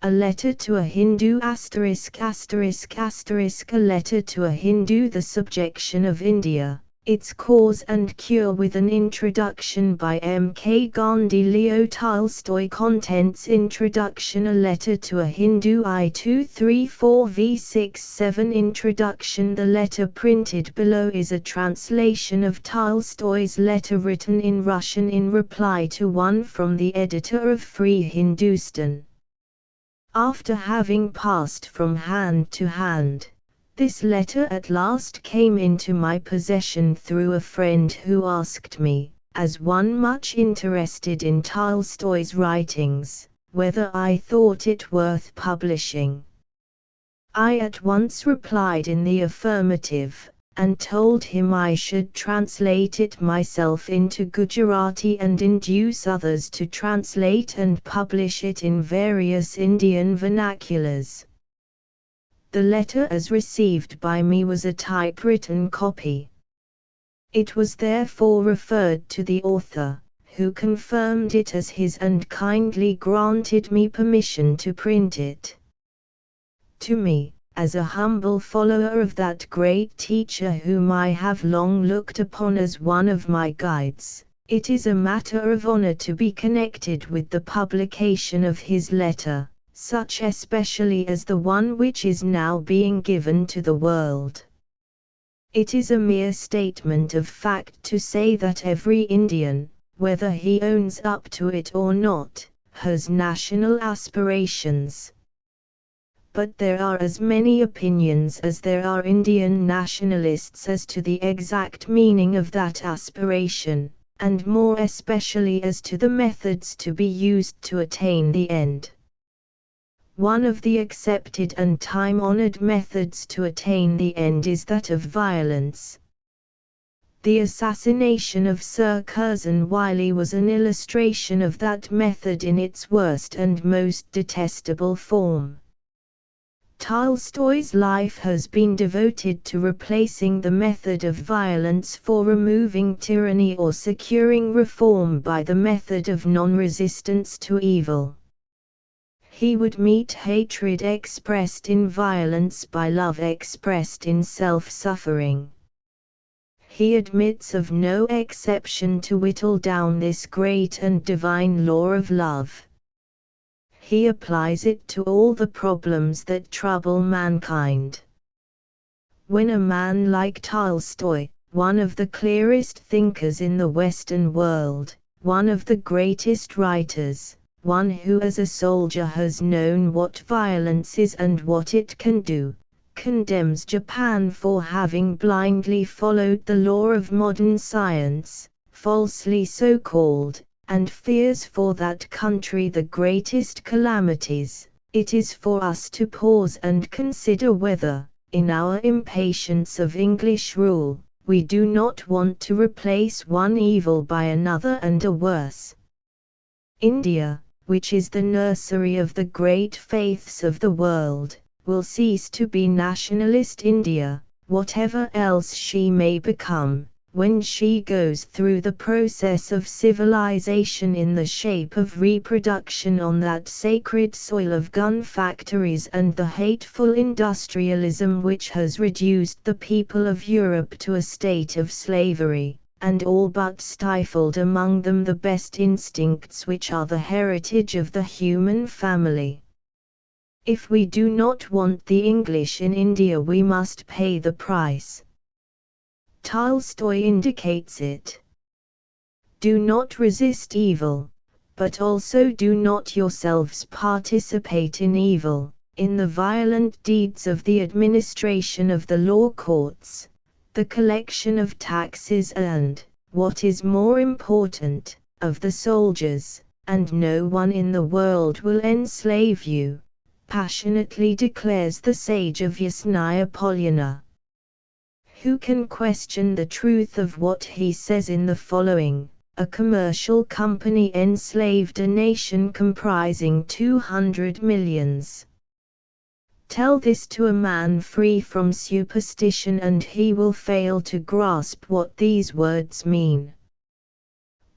A letter to a Hindu *******, a letter to a Hindu. The subjection of India, its cause and cure, with an introduction by M. K. Gandhi. Leo Tolstoy. Contents: Introduction. A letter to a Hindu. I234v67. Introduction. The letter printed below is a translation of Tolstoy's letter written in Russian in reply to one from the editor of Free Hindustan. After having passed from hand to hand, this letter at last came into my possession through a friend who asked me, as one much interested in Tolstoy's writings, whether I thought it worth publishing. I at once replied in the affirmative, and told him I should translate it myself into Gujarati and induce others to translate and publish it in various Indian vernaculars. The letter as received by me was a typewritten copy. It was therefore referred to the author, who confirmed it as his and kindly granted me permission to print it. To me, as a humble follower of that great teacher whom I have long looked upon as one of my guides, it is a matter of honor to be connected with the publication of his letter, such especially as the one which is now being given to the world. It is a mere statement of fact to say that every Indian, whether he owns up to it or not, has national aspirations. But there are as many opinions as there are Indian nationalists as to the exact meaning of that aspiration, and more especially as to the methods to be used to attain the end. One of the accepted and time-honored methods to attain the end is that of violence. The assassination of Sir Curzon Wyllie was an illustration of that method in its worst and most detestable form. Tolstoy's life has been devoted to replacing the method of violence for removing tyranny or securing reform by the method of non-resistance to evil. He would meet hatred expressed in violence by love expressed in self-suffering. He admits of no exception to whittle down this great and divine law of love. He applies it to all the problems that trouble mankind. When a man like Tolstoy, one of the clearest thinkers in the Western world, one of the greatest writers, one who as a soldier has known what violence is and what it can do, condemns Japan for having blindly followed the law of modern science, falsely so called, and fears for that country the greatest calamities, it is for us to pause and consider whether, in our impatience of English rule, we do not want to replace one evil by another and a worse. India, which is the nursery of the great faiths of the world, will cease to be nationalist India, whatever else she may become, when she goes through the process of civilization in the shape of reproduction on that sacred soil of gun factories and the hateful industrialism which has reduced the people of Europe to a state of slavery, and all but stifled among them the best instincts which are the heritage of the human family. If we do not want the English in India, we must pay the price. Tolstoy indicates it. Do not resist evil, but also do not yourselves participate in evil, in the violent deeds of the administration of the law courts, the collection of taxes and, what is more important, of the soldiers, and no one in the world will enslave you, passionately declares the sage of Yasnaya Polyana. Who can question the truth of what he says in the following? A commercial company enslaved a nation comprising 200 millions. Tell this to a man free from superstition and he will fail to grasp what these words mean.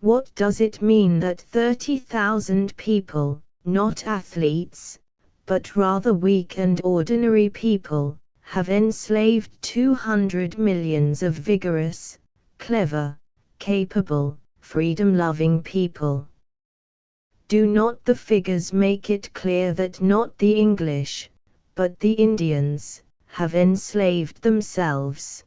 What does it mean that 30,000 people, not athletes, but rather weak and ordinary people, have enslaved 200 millions of vigorous, clever, capable, freedom-loving people. Do not the figures make it clear that not the English, but the Indians, have enslaved themselves?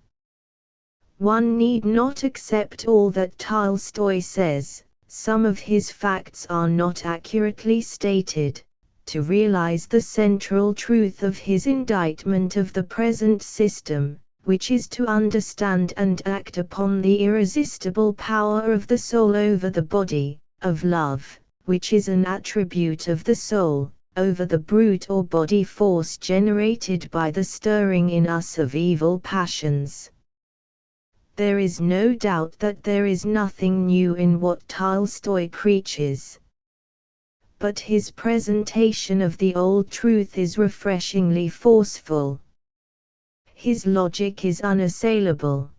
One need not accept all that Tolstoy says. Some of his facts are not accurately stated, to realize the central truth of his indictment of the present system, which is to understand and act upon the irresistible power of the soul over the body, of love, which is an attribute of the soul, over the brute or body force generated by the stirring in us of evil passions. There is no doubt that there is nothing new in what Tolstoy preaches. But his presentation of the old truth is refreshingly forceful. His logic is unassailable.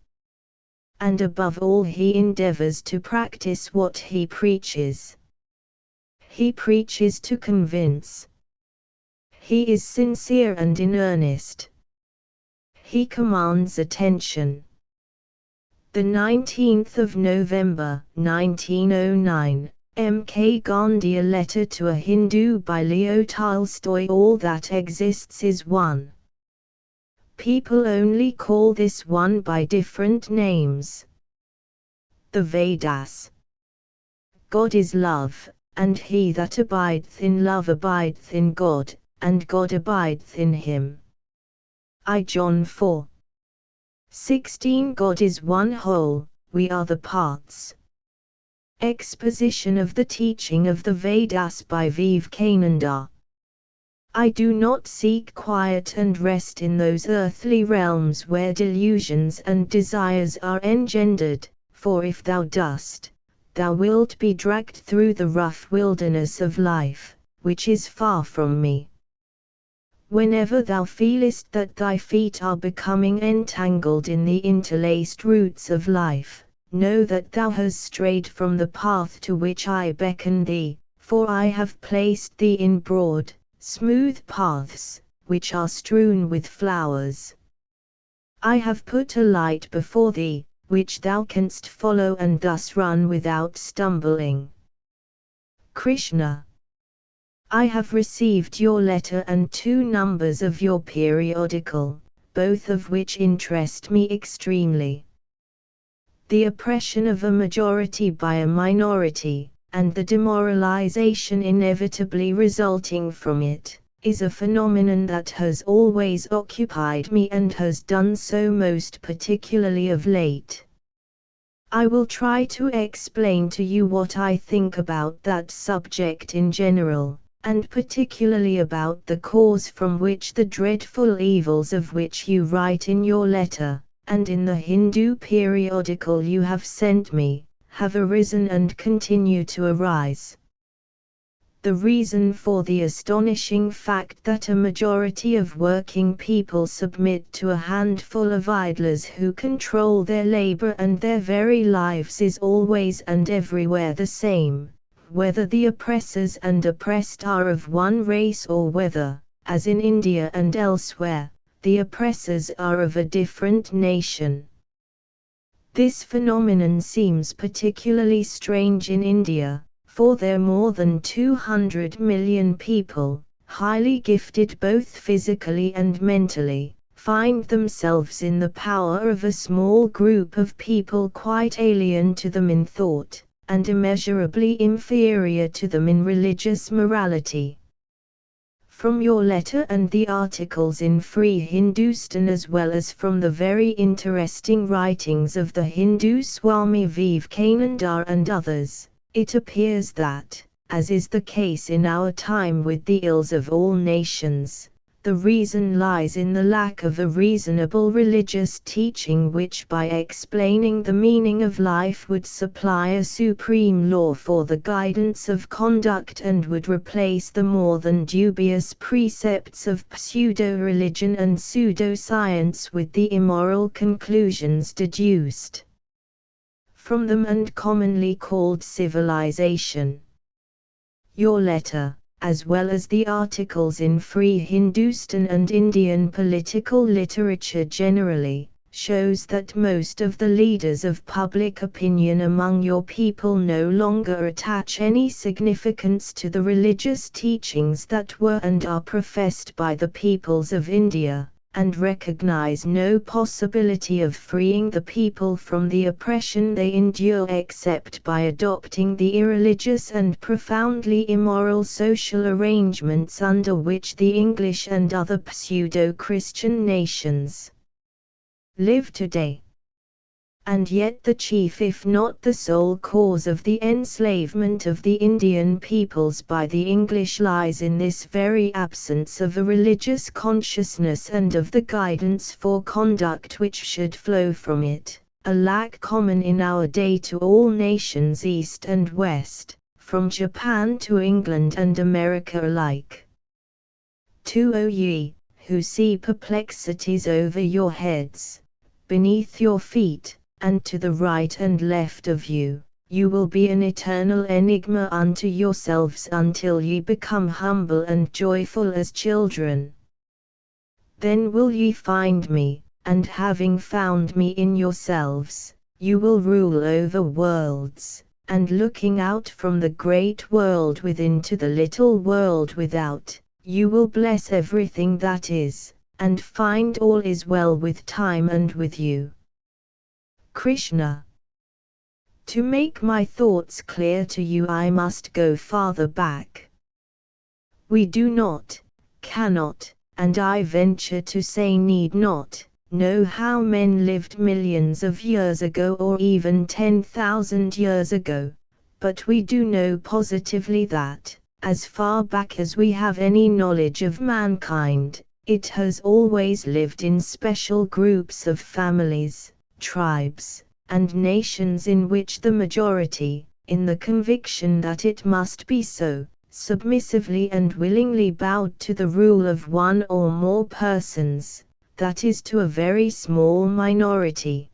And above all, he endeavors to practice what he preaches. He preaches to convince. He is sincere and in earnest. He commands attention. The 19th of November, 1909, M.K. Gandhi. A letter to a Hindu by Leo Tolstoy. All that exists is one. People only call this one by different names. The Vedas. God is love, and he that abideth in love abideth in God, and God abideth in him. I John 4:16. God is one whole, we are the parts. Exposition of the teaching of the Vedas by Vivekananda. I do not seek quiet and rest in those earthly realms where delusions and desires are engendered, for if thou dost, thou wilt be dragged through the rough wilderness of life, which is far from me. Whenever thou feelest that thy feet are becoming entangled in the interlaced roots of life, know that thou hast strayed from the path to which I beckon thee, for I have placed thee in broad, smooth paths, which are strewn with flowers. I have put a light before thee, which thou canst follow and thus run without stumbling. Krishna. I have received your letter and 2 numbers of your periodical, both of which interest me extremely. The oppression of a majority by a minority, and the demoralization inevitably resulting from it, is a phenomenon that has always occupied me and has done so most particularly of late. I will try to explain to you what I think about that subject in general, and particularly about the cause from which the dreadful evils of which you write in your letter, and in the Hindu periodical you have sent me, have arisen and continue to arise. The reason for the astonishing fact that a majority of working people submit to a handful of idlers who control their labor and their very lives is always and everywhere the same, whether the oppressors and oppressed are of one race or whether, as in India and elsewhere, the oppressors are of a different nation. This phenomenon seems particularly strange in India, for there more than 200 million people, highly gifted both physically and mentally, find themselves in the power of a small group of people quite alien to them in thought, and immeasurably inferior to them in religious morality. From your letter and the articles in Free Hindustan as well as from the very interesting writings of the Hindu Swami Vivekananda and others, it appears that, as is the case in our time with the ills of all nations, the reason lies in the lack of a reasonable religious teaching which by explaining the meaning of life would supply a supreme law for the guidance of conduct and would replace the more than dubious precepts of pseudo-religion and pseudo-science with the immoral conclusions deduced from them and commonly called civilization. Your letter, as well as the articles in free Hindustan and Indian political literature generally, shows that most of the leaders of public opinion among your people no longer attach any significance to the religious teachings that were and are professed by the peoples of India, and recognize no possibility of freeing the people from the oppression they endure except by adopting the irreligious and profoundly immoral social arrangements under which the English and other pseudo-Christian nations live today. And yet the chief if not the sole cause of the enslavement of the Indian peoples by the English lies in this very absence of a religious consciousness and of the guidance for conduct which should flow from it, a lack common in our day to all nations East and West, from Japan to England and America alike. To O ye, who see perplexities over your heads, beneath your feet, and to the right and left of you, you will be an eternal enigma unto yourselves until ye become humble and joyful as children. Then will ye find me, and having found me in yourselves, you will rule over worlds, and looking out from the great world within to the little world without, you will bless everything that is, and find all is well with time and with you. Krishna. To make my thoughts clear to you I must go farther back. We do not, cannot, and I venture to say need not, know how men lived millions of years ago or even 10,000 years ago, but we do know positively that, as far back as we have any knowledge of mankind, it has always lived in special groups of families, tribes, and nations in which the majority, in the conviction that it must be so, submissively and willingly bowed to the rule of one or more persons, that is to a very small minority.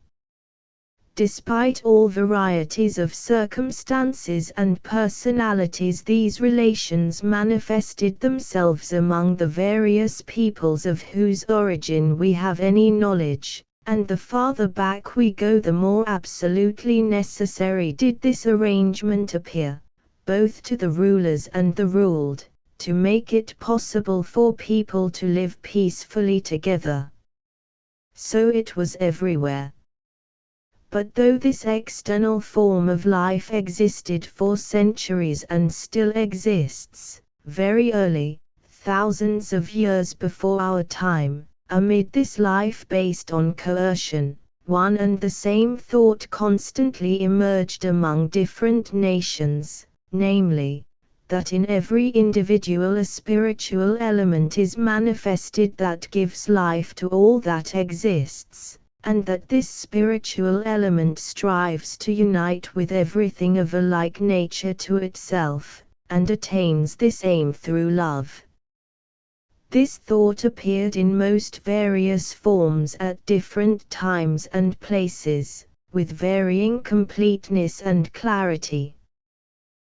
Despite all varieties of circumstances and personalities, these relations manifested themselves among the various peoples of whose origin we have any knowledge, and the farther back we go the more absolutely necessary did this arrangement appear, both to the rulers and the ruled, to make it possible for people to live peacefully together. So it was everywhere. But though this external form of life existed for centuries and still exists, very early, thousands of years before our time, amid this life based on coercion, one and the same thought constantly emerged among different nations, namely, that in every individual a spiritual element is manifested that gives life to all that exists, and that this spiritual element strives to unite with everything of a like nature to itself, and attains this aim through love. This thought appeared in most various forms at different times and places, with varying completeness and clarity.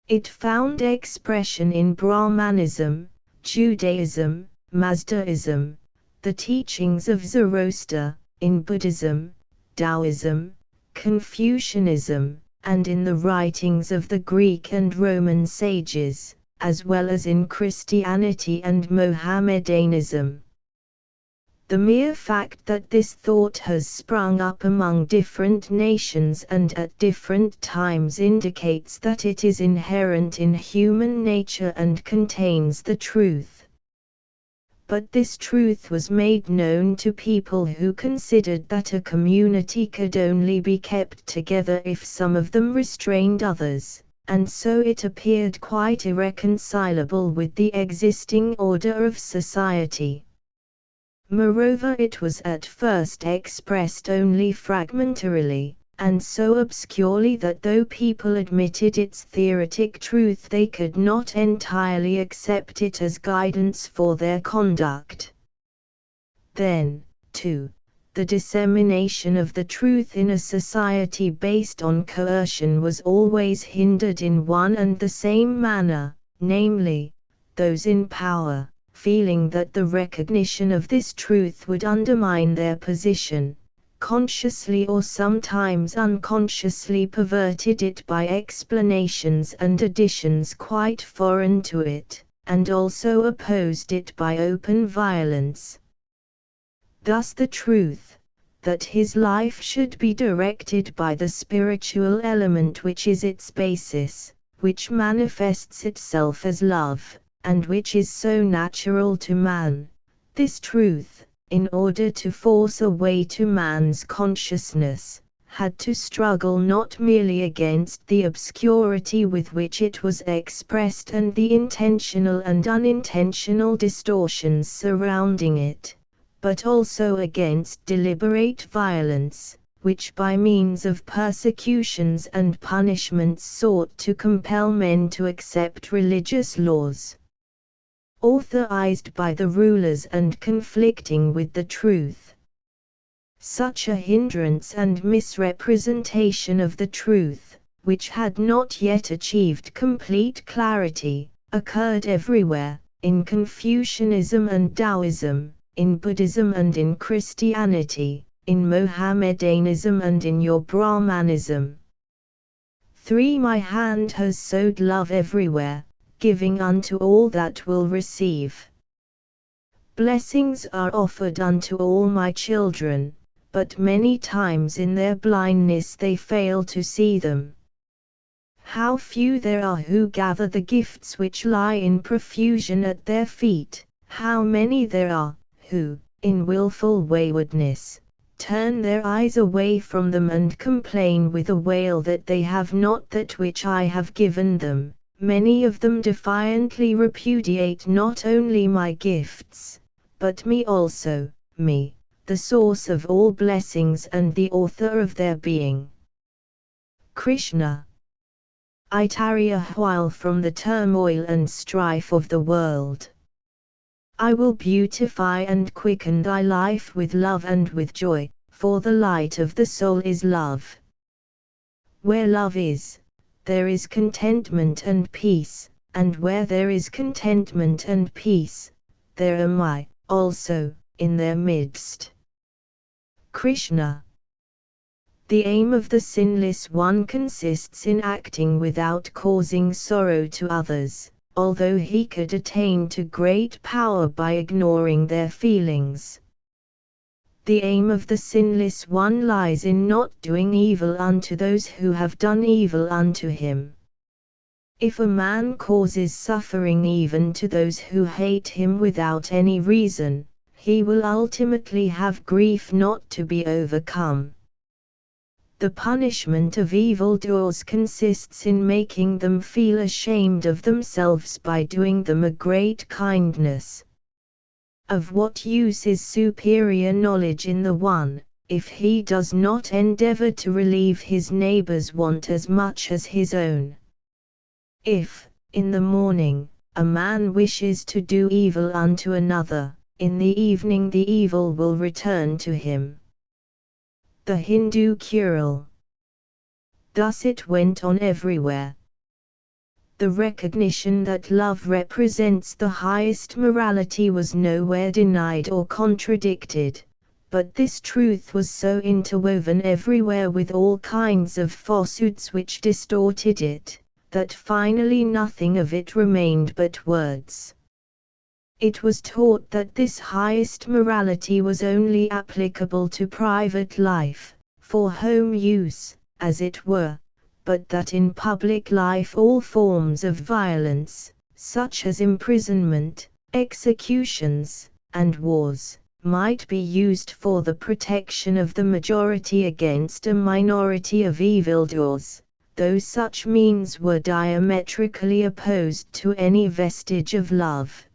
It found expression in Brahmanism, Judaism, Mazdaism, the teachings of Zoroaster, in Buddhism, Taoism, Confucianism, and in the writings of the Greek and Roman sages, as well as in Christianity and Mohammedanism. The mere fact that this thought has sprung up among different nations and at different times indicates that it is inherent in human nature and contains the truth. But this truth was made known to people who considered that a community could only be kept together if some of them restrained others, and so it appeared quite irreconcilable with the existing order of society. Moreover, it was at first expressed only fragmentarily, and so obscurely that though people admitted its theoretic truth they could not entirely accept it as guidance for their conduct. Then, too, the dissemination of the truth in a society based on coercion was always hindered in one and the same manner, namely, those in power, feeling that the recognition of this truth would undermine their position, consciously or sometimes unconsciously perverted it by explanations and additions quite foreign to it, and also opposed it by open violence. Thus the truth, that his life should be directed by the spiritual element which is its basis, which manifests itself as love, and which is so natural to man, this truth, in order to force a way to man's consciousness, had to struggle not merely against the obscurity with which it was expressed and the intentional and unintentional distortions surrounding it, but also against deliberate violence, which by means of persecutions and punishments sought to compel men to accept religious laws authorized by the rulers and conflicting with the truth. Such a hindrance and misrepresentation of the truth, which had not yet achieved complete clarity, occurred everywhere, in Confucianism and Taoism, in Buddhism and in Christianity, in Mohammedanism and in your Brahmanism. 3. My hand has sowed love everywhere, giving unto all that will receive. Blessings are offered unto all my children, but many times in their blindness they fail to see them. How few there are who gather the gifts which lie in profusion at their feet, how many there are, who, in wilful waywardness, turn their eyes away from them and complain with a wail that they have not that which I have given them. Many of them defiantly repudiate not only my gifts, but me also, me, the source of all blessings and the author of their being. Krishna. I tarry a while from the turmoil and strife of the world. I will beautify and quicken thy life with love and with joy, for the light of the soul is love. Where love is, there is contentment and peace, and where there is contentment and peace, there am I, also, in their midst. Krishna. The aim of the sinless one consists in acting without causing sorrow to others, although he could attain to great power by ignoring their feelings. The aim of the sinless one lies in not doing evil unto those who have done evil unto him. If a man causes suffering even to those who hate him without any reason, he will ultimately have grief not to be overcome. The punishment of evildoers consists in making them feel ashamed of themselves by doing them a great kindness. Of what use is superior knowledge in the one, if he does not endeavor to relieve his neighbor's want as much as his own? If, in the morning, a man wishes to do evil unto another, in the evening the evil will return to him. The Hindu Kural. Thus it went on everywhere. The recognition that love represents the highest morality was nowhere denied or contradicted, but this truth was so interwoven everywhere with all kinds of falsehoods which distorted it, that finally nothing of it remained but words. It was taught that this highest morality was only applicable to private life, for home use, as it were, but that in public life all forms of violence, such as imprisonment, executions, and wars, might be used for the protection of the majority against a minority of evildoers, though such means were diametrically opposed to any vestige of love.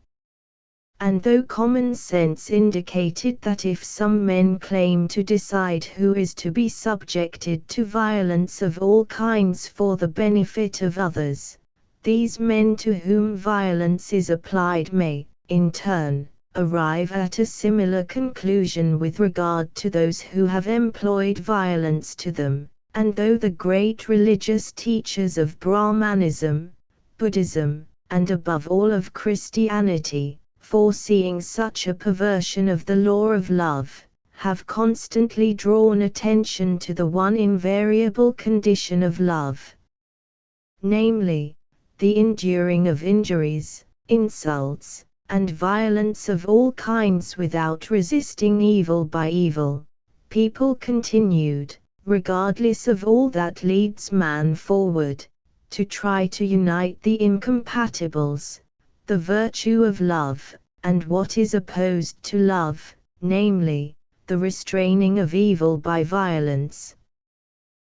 And though common sense indicated that if some men claim to decide who is to be subjected to violence of all kinds for the benefit of others, these men to whom violence is applied may, in turn, arrive at a similar conclusion with regard to those who have employed violence to them, and though the great religious teachers of Brahmanism, Buddhism, and above all of Christianity, foreseeing such a perversion of the law of love, have constantly drawn attention to the one invariable condition of love, namely, the enduring of injuries, insults, and violence of all kinds without resisting evil by evil. People continued, regardless of all that leads man forward, to try to unite the incompatibles, the virtue of love, and what is opposed to love, namely, the restraining of evil by violence.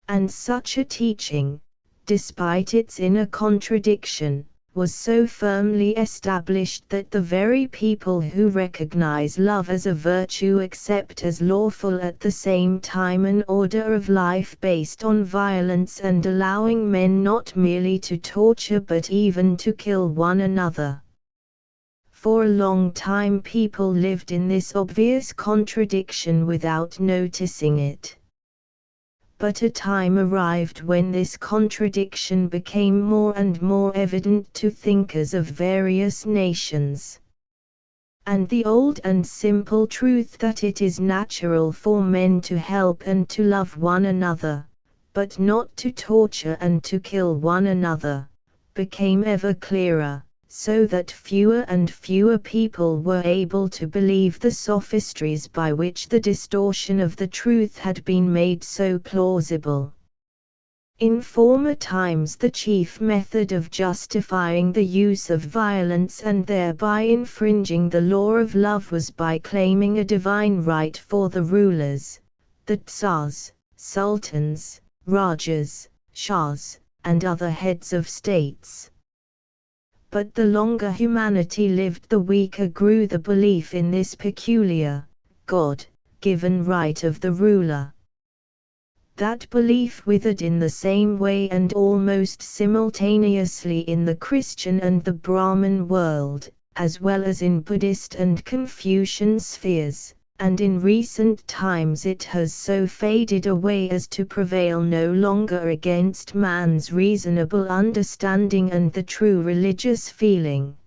And such a teaching, despite its inner contradiction, was so firmly established that the very people who recognize love as a virtue accept as lawful at the same time an order of life based on violence and allowing men not merely to torture but even to kill one another. For a long time people lived in this obvious contradiction without noticing it. But a time arrived when this contradiction became more and more evident to thinkers of various nations. And the old and simple truth that it is natural for men to help and to love one another, but not to torture and to kill one another, became ever clearer, so that fewer and fewer people were able to believe the sophistries by which the distortion of the truth had been made so plausible. In former times the chief method of justifying the use of violence and thereby infringing the law of love was by claiming a divine right for the rulers, the Tsars, Sultans, Rajas, Shahs, and other heads of states. But the longer humanity lived, the weaker grew the belief in this peculiar, God-given right of the ruler. That belief withered in the same way and almost simultaneously in the Christian and the Brahmin world, as well as in Buddhist and Confucian spheres, and in recent times it has so faded away as to prevail no longer against man's reasonable understanding and the true religious feeling.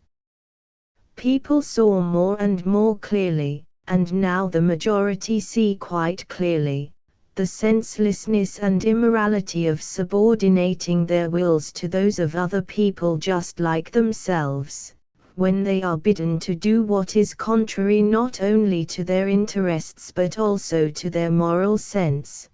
People saw more and more clearly, and now the majority see quite clearly, the senselessness and immorality of subordinating their wills to those of other people just like themselves, when they are bidden to do what is contrary not only to their interests but also to their moral sense.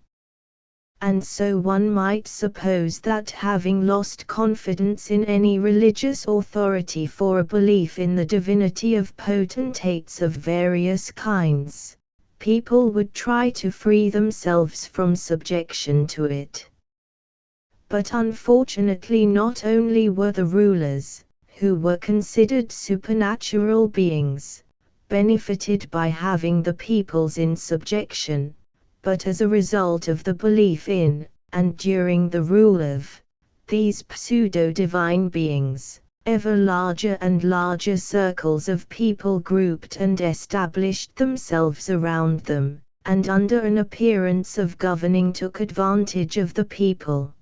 And so one might suppose that having lost confidence in any religious authority for a belief in the divinity of potentates of various kinds, people would try to free themselves from subjection to it. But unfortunately not only were the rulers, who were considered supernatural beings, benefited by having the peoples in subjection, but as a result of the belief in, and during the rule of, these pseudo-divine beings, ever larger and larger circles of people grouped and established themselves around them, and under an appearance of governing took advantage of the people.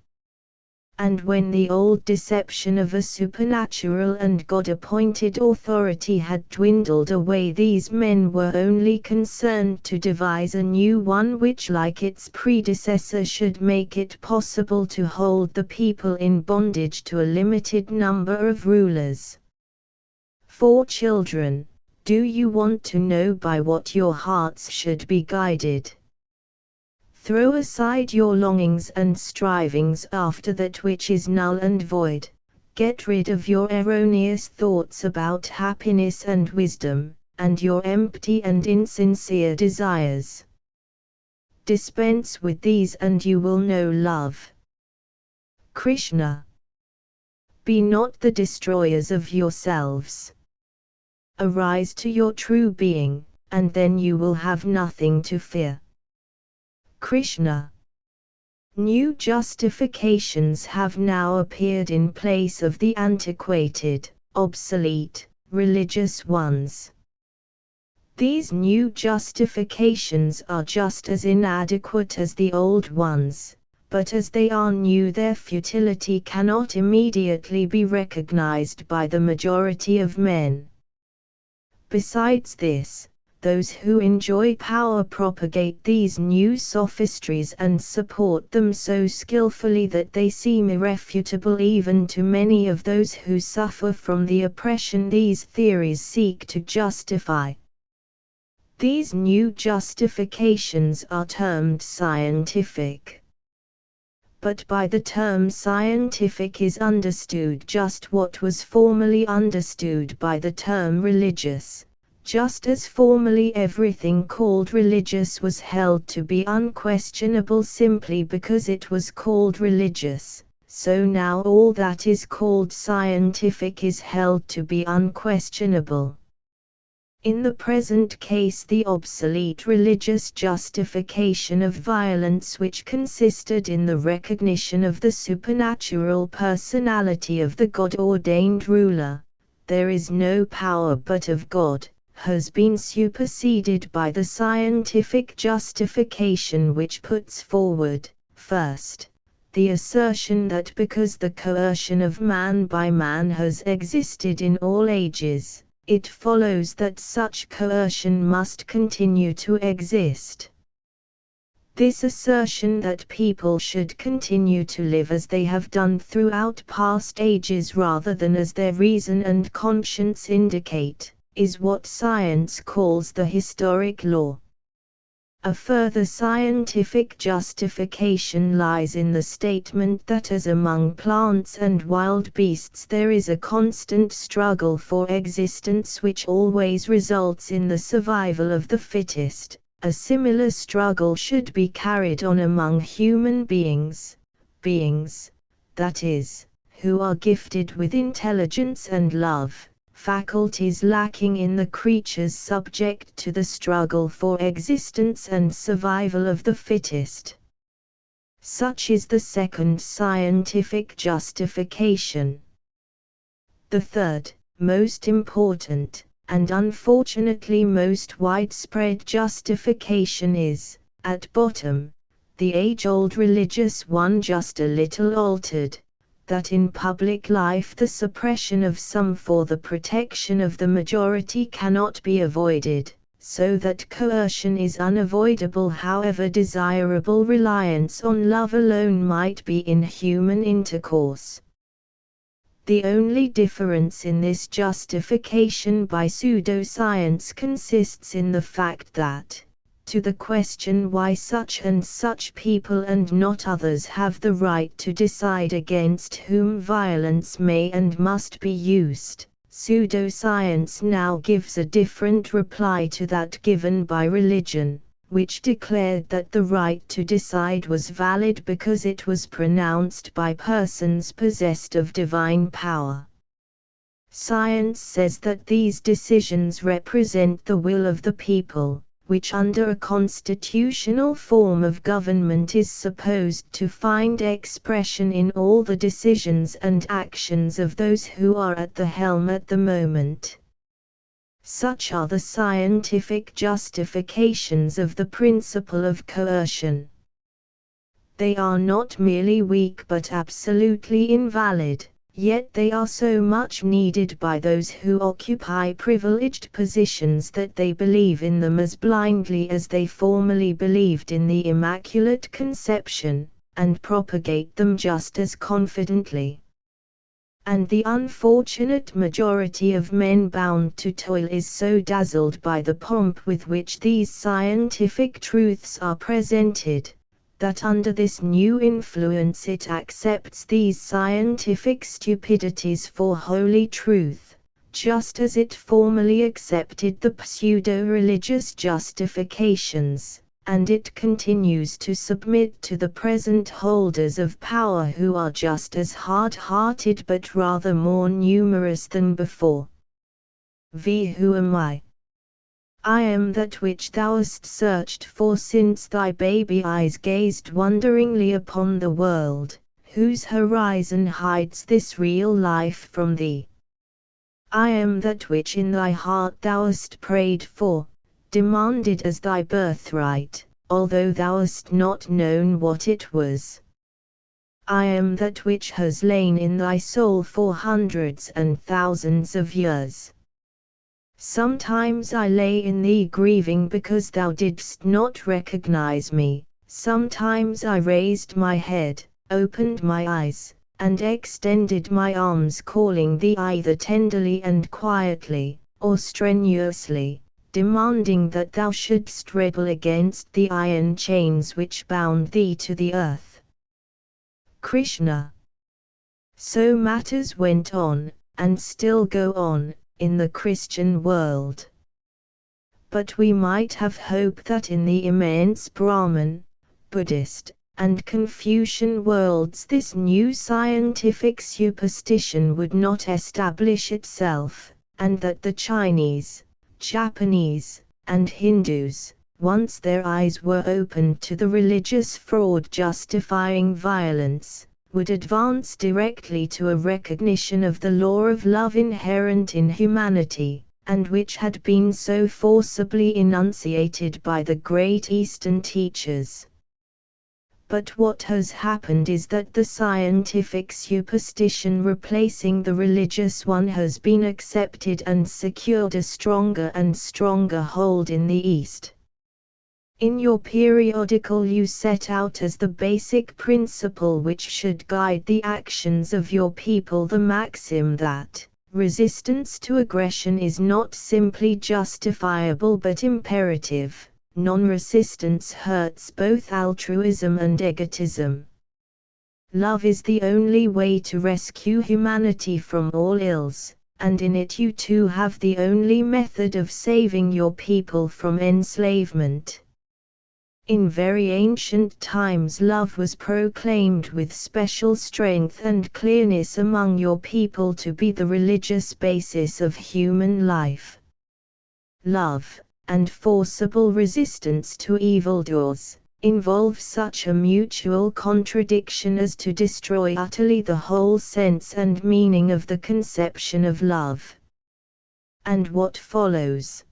And when the old deception of a supernatural and God-appointed authority had dwindled away, these men were only concerned to devise a new one which, like its predecessor, should make it possible to hold the people in bondage to a limited number of rulers. For children, do you want to know by what your hearts should be guided? Throw aside your longings and strivings after that which is null and void. Get rid of your erroneous thoughts about happiness and wisdom, and your empty and insincere desires. Dispense with these and you will know love. Krishna. Be not the destroyers of yourselves. Arise to your true being, and then you will have nothing to fear. Krishna. New justifications have now appeared in place of the antiquated, obsolete, religious ones. These new justifications are just as inadequate as the old ones, but as they are new their futility cannot immediately be recognized by the majority of men. Besides this, those who enjoy power propagate these new sophistries and support them so skillfully that they seem irrefutable even to many of those who suffer from the oppression these theories seek to justify. These new justifications are termed scientific. But by the term scientific is understood just what was formerly understood by the term religious. Just as formerly everything called religious was held to be unquestionable simply because it was called religious, so now all that is called scientific is held to be unquestionable. In the present case, the obsolete religious justification of violence, which consisted in the recognition of the supernatural personality of the God-ordained ruler, there is no power but of God, has been superseded by the scientific justification which puts forward, first, the assertion that because the coercion of man by man has existed in all ages, it follows that such coercion must continue to exist. This assertion that people should continue to live as they have done throughout past ages rather than as their reason and conscience indicate, is what science calls the historic law. A further scientific justification lies in the statement that as among plants and wild beasts there is a constant struggle for existence which always results in the survival of the fittest, a similar struggle should be carried on among human beings, that is, who are gifted with intelligence and love, faculties lacking in the creatures subject to the struggle for existence and survival of the fittest. Such is the second scientific justification. The third, most important, and unfortunately most widespread justification is, at bottom, the age-old religious one just a little altered, that in public life the suppression of some for the protection of the majority cannot be avoided, so that coercion is unavoidable however desirable reliance on love alone might be in human intercourse. The only difference in this justification by pseudoscience consists in the fact that, to the question why such and such people and not others have the right to decide against whom violence may and must be used, pseudoscience now gives a different reply to that given by religion, which declared that the right to decide was valid because it was pronounced by persons possessed of divine power. Science says that these decisions represent the will of the people, which under a constitutional form of government is supposed to find expression in all the decisions and actions of those who are at the helm at the moment. Such are the scientific justifications of the principle of coercion. They are not merely weak but absolutely invalid. Yet they are so much needed by those who occupy privileged positions that they believe in them as blindly as they formerly believed in the Immaculate Conception, and propagate them just as confidently. And the unfortunate majority of men bound to toil is so dazzled by the pomp with which these scientific truths are presented, that under this new influence it accepts these scientific stupidities for holy truth, just as it formerly accepted the pseudo-religious justifications, and it continues to submit to the present holders of power who are just as hard-hearted but rather more numerous than before. Who am I? I am that which thou hast searched for since thy baby eyes gazed wonderingly upon the world, whose horizon hides this real life from thee. I am that which in thy heart thou hast prayed for, demanded as thy birthright, although thou hast not known what it was. I am that which has lain in thy soul for hundreds and thousands of years. Sometimes I lay in thee grieving because thou didst not recognize me, sometimes I raised my head, opened my eyes, and extended my arms calling thee either tenderly and quietly, or strenuously, demanding that thou shouldst rebel against the iron chains which bound thee to the earth. Krishna. So matters went on, and still go on, in the Christian world. But we might have hoped that in the immense Brahmin, Buddhist, and Confucian worlds this new scientific superstition would not establish itself, and that the Chinese, Japanese, and Hindus, once their eyes were opened to the religious fraud justifying violence, would advance directly to a recognition of the law of love inherent in humanity, and which had been so forcibly enunciated by the great Eastern teachers. But what has happened is that the scientific superstition replacing the religious one has been accepted and secured a stronger and stronger hold in the East. In your periodical you set out as the basic principle which should guide the actions of your people the maxim that resistance to aggression is not simply justifiable but imperative. Non-resistance hurts both altruism and egotism. Love is the only way to rescue humanity from all ills, and in it you too have the only method of saving your people from enslavement. In very ancient times love was proclaimed with special strength and clearness among your people to be the religious basis of human life. Love, and forcible resistance to evildoers, involve such a mutual contradiction as to destroy utterly the whole sense and meaning of the conception of love. And what follows?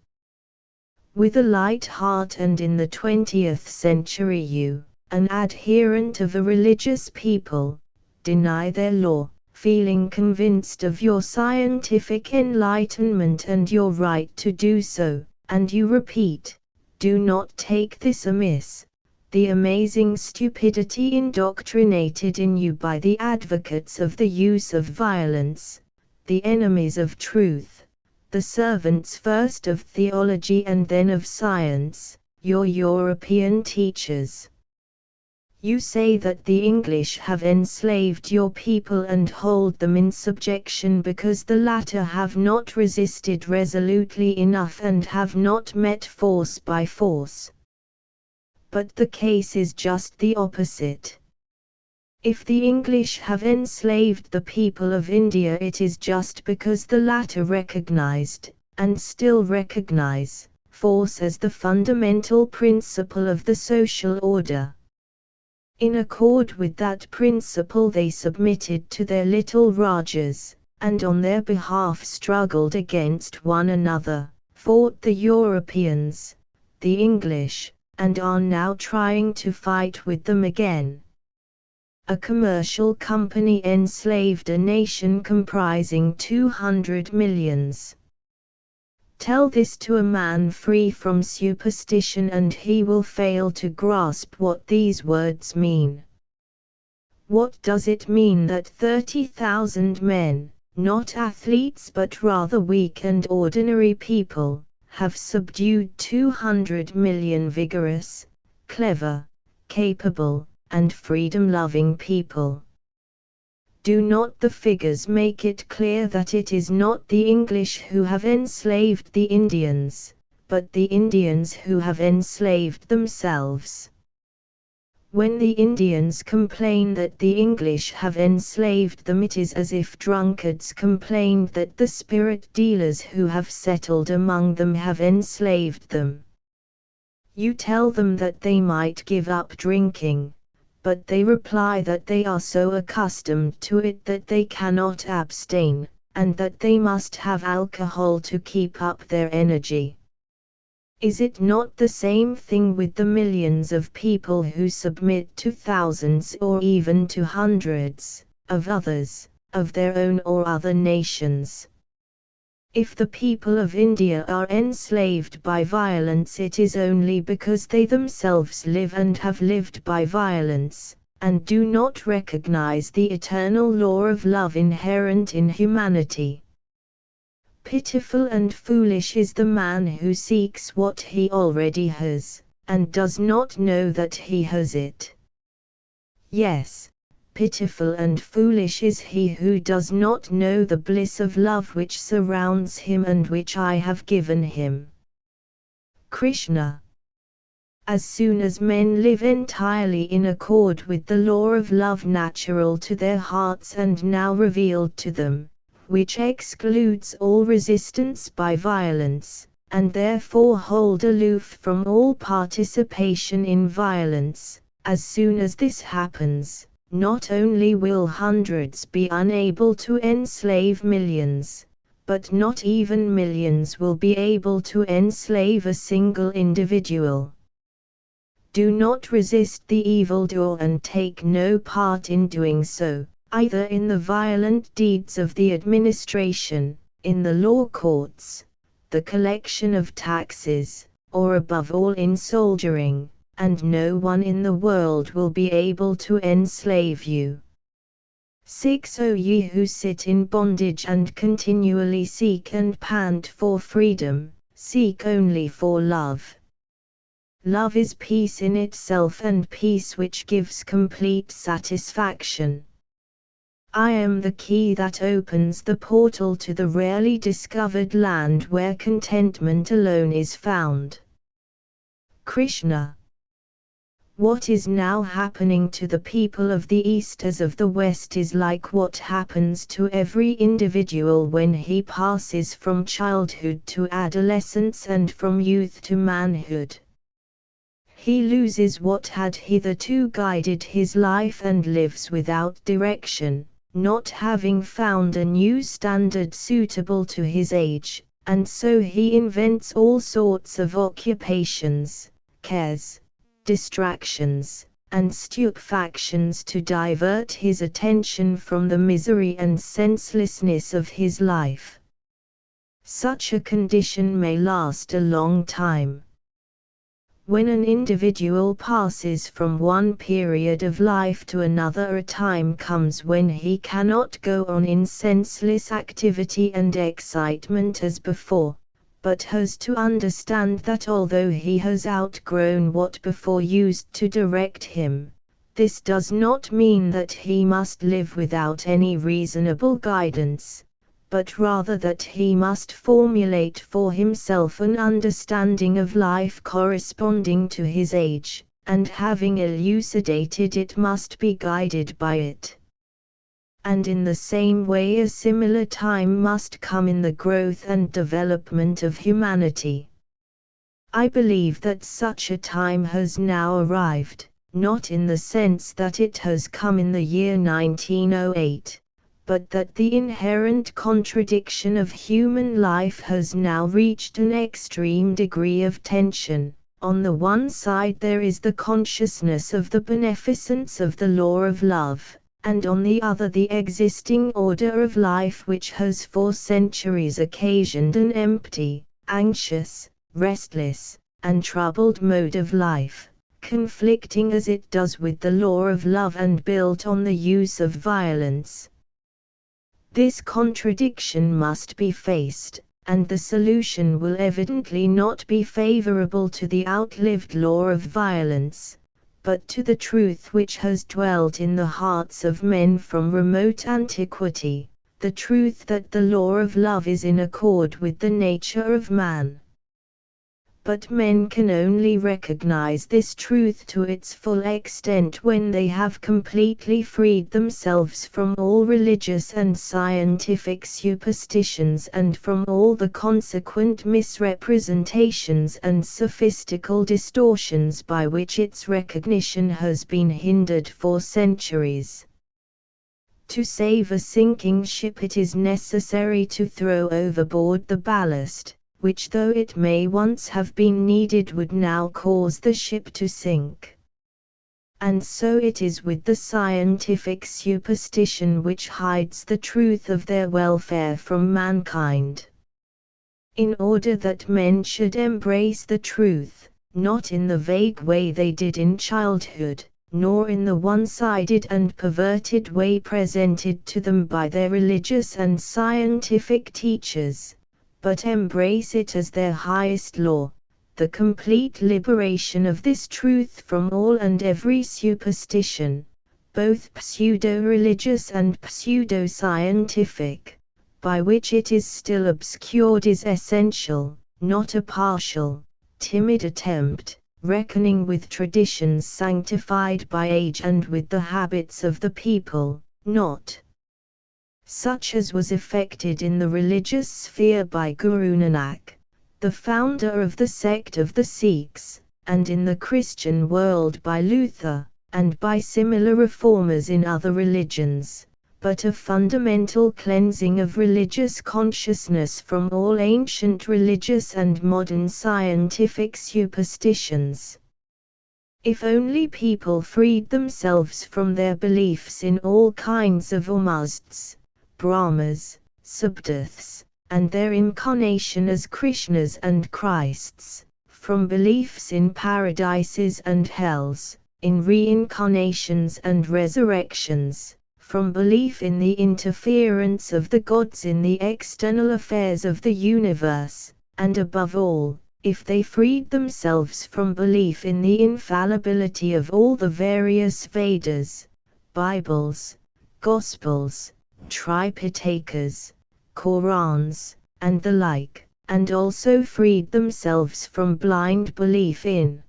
With a light heart and in the 20th century you, an adherent of a religious people, deny their law, feeling convinced of your scientific enlightenment and your right to do so, and you repeat, do not take this amiss, the amazing stupidity indoctrinated in you by the advocates of the use of violence, the enemies of truth, the servants first of theology and then of science, your European teachers. You say that the English have enslaved your people and hold them in subjection because the latter have not resisted resolutely enough and have not met force by force. But the case is just the opposite. If the English have enslaved the people of India, it is just because the latter recognized, and still recognize, force as the fundamental principle of the social order. In accord with that principle they submitted to their little rajas, and on their behalf struggled against one another, fought the Europeans, the English, and are now trying to fight with them again. A commercial company enslaved a nation comprising 200 millions. Tell this to a man free from superstition and he will fail to grasp what these words mean. What does it mean that 30,000 men, not athletes but rather weak and ordinary people, have subdued 200 million vigorous, clever, capable, and freedom-loving people? Do not the figures make it clear that it is not the English who have enslaved the Indians, but the Indians who have enslaved themselves? When the Indians complain that the English have enslaved them, it is as if drunkards complained that the spirit dealers who have settled among them have enslaved them. You tell them that they might give up drinking, but they reply that they are so accustomed to it that they cannot abstain, and that they must have alcohol to keep up their energy. Is it not the same thing with the millions of people who submit to thousands or even to hundreds of others, of their own or other nations? If the people of India are enslaved by violence, it is only because they themselves live and have lived by violence, and do not recognize the eternal law of love inherent in humanity. Pitiful and foolish is the man who seeks what he already has, and does not know that he has it. Yes, pitiful and foolish is he who does not know the bliss of love which surrounds him and which I have given him. Krishna. As soon as men live entirely in accord with the law of love natural to their hearts and now revealed to them, which excludes all resistance by violence, and therefore hold aloof from all participation in violence, as soon as this happens, not only will hundreds be unable to enslave millions, but not even millions will be able to enslave a single individual. Do not resist the evildoer and take no part in doing so, either in the violent deeds of the administration, in the law courts, the collection of taxes, or above all in soldiering, and no one in the world will be able to enslave you. 6. O ye who sit in bondage and continually seek and pant for freedom, seek only for love. Love is peace in itself and peace which gives complete satisfaction. I am the key that opens the portal to the rarely discovered land where contentment alone is found. Krishna. What is now happening to the people of the East as of the West is like what happens to every individual when he passes from childhood to adolescence and from youth to manhood. He loses what had hitherto guided his life and lives without direction, not having found a new standard suitable to his age, and so he invents all sorts of occupations, cares, distractions, and stupefactions to divert his attention from the misery and senselessness of his life. Such a condition may last a long time. When an individual passes from one period of life to another, a time comes when he cannot go on in senseless activity and excitement as before, but has to understand that although he has outgrown what before used to direct him, this does not mean that he must live without any reasonable guidance, but rather that he must formulate for himself an understanding of life corresponding to his age, and having elucidated it must be guided by it. And in the same way a similar time must come in the growth and development of humanity. I believe that such a time has now arrived, not in the sense that it has come in the year 1908. But that the inherent contradiction of human life has now reached an extreme degree of tension. On the one side there is the consciousness of the beneficence of the law of love, and on the other the existing order of life which has for centuries occasioned an empty, anxious, restless, and troubled mode of life, conflicting as it does with the law of love and built on the use of violence. This contradiction must be faced, and the solution will evidently not be favorable to the outlived law of violence, but to the truth which has dwelt in the hearts of men from remote antiquity, the truth that the law of love is in accord with the nature of man. But men can only recognize this truth to its full extent when they have completely freed themselves from all religious and scientific superstitions and from all the consequent misrepresentations and sophistical distortions by which its recognition has been hindered for centuries. To save a sinking ship it is necessary to throw overboard the ballast, which though it may once have been needed would now cause the ship to sink. And so it is with the scientific superstition which hides the truth of their welfare from mankind. In order that men should embrace the truth, not in the vague way they did in childhood, nor in the one-sided and perverted way presented to them by their religious and scientific teachers, but embrace it as their highest law, the complete liberation of this truth from all and every superstition, both pseudo-religious and pseudo-scientific, by which it is still obscured, is essential, not a partial, timid attempt, reckoning with traditions sanctified by age and with the habits of the people, not such as was effected in the religious sphere by Guru Nanak, the founder of the sect of the Sikhs, and in the Christian world by Luther, and by similar reformers in other religions, but a fundamental cleansing of religious consciousness from all ancient religious and modern scientific superstitions. If only people freed themselves from their beliefs in all kinds of Ormuzds, Brahmas, Subdaths, and their incarnation as Krishnas and Christs, from beliefs in paradises and hells, in reincarnations and resurrections, from belief in the interference of the gods in the external affairs of the universe, and above all, if they freed themselves from belief in the infallibility of all the various Vedas, Bibles, Gospels, Tripitakas, Korans, and the like, and also freed themselves from blind belief in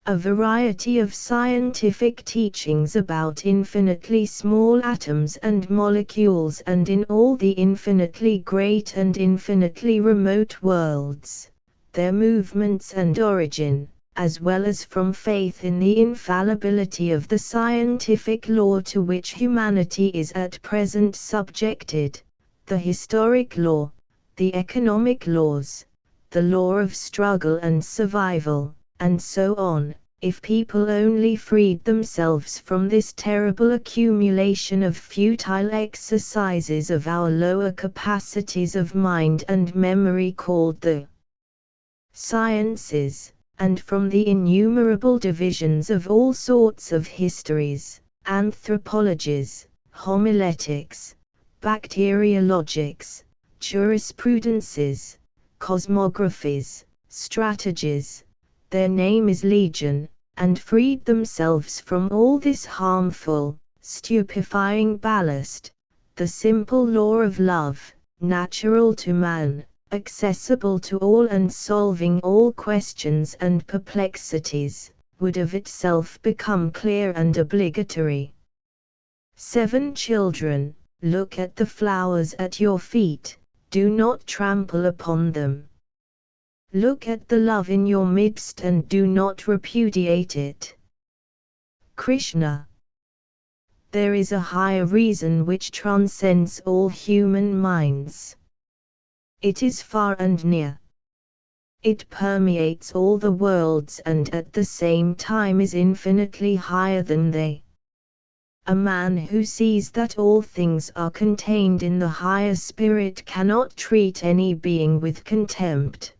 a variety of scientific teachings about infinitely small atoms and molecules and in all the infinitely great and infinitely remote worlds, their movements and origin, as well as from faith in the infallibility of the scientific law to which humanity is at present subjected, the historic law, the economic laws, the law of struggle and survival, and so on. If people only freed themselves from this terrible accumulation of futile exercises of our lower capacities of mind and memory called the sciences, and from the innumerable divisions of all sorts of histories, anthropologies, homiletics, bacteriologics, jurisprudences, cosmographies, strategies, their name is legion, and freed themselves from all this harmful, stupefying ballast, the simple law of love, natural to man, accessible to all and solving all questions and perplexities, would of itself become clear and obligatory. 7 Children, look at the flowers at your feet, do not trample upon them. Look at the love in your midst and do not repudiate it. Krishna. There is a higher reason which transcends all human minds. It is far and near. It permeates all the worlds and at the same time is infinitely higher than they. A man who sees that all things are contained in the higher spirit cannot treat any being with contempt.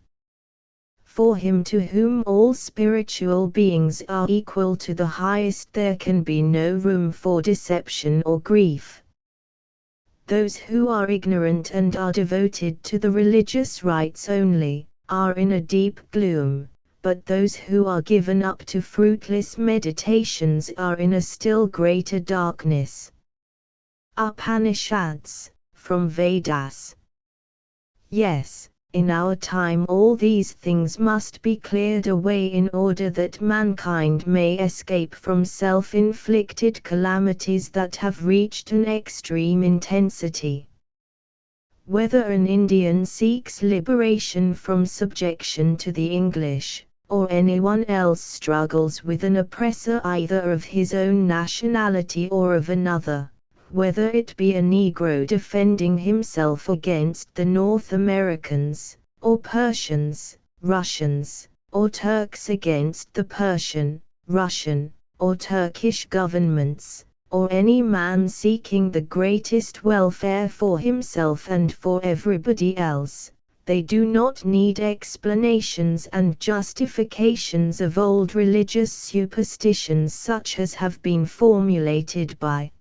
For him to whom all spiritual beings are equal to the highest there can be no room for deception or grief. Those who are ignorant and are devoted to the religious rites only, are in a deep gloom, but those who are given up to fruitless meditations are in a still greater darkness. Upanishads, from Vedas. Yes. In our time all these things must be cleared away in order that mankind may escape from self-inflicted calamities that have reached an extreme intensity. Whether an Indian seeks liberation from subjection to the English, or anyone else struggles with an oppressor either of his own nationality or of another, whether it be a Negro defending himself against the North Americans, or Persians, Russians, or Turks against the Persian, Russian, or Turkish governments, or any man seeking the greatest welfare for himself and for everybody else. They do not need explanations and justifications of old religious superstitions such as have been formulated by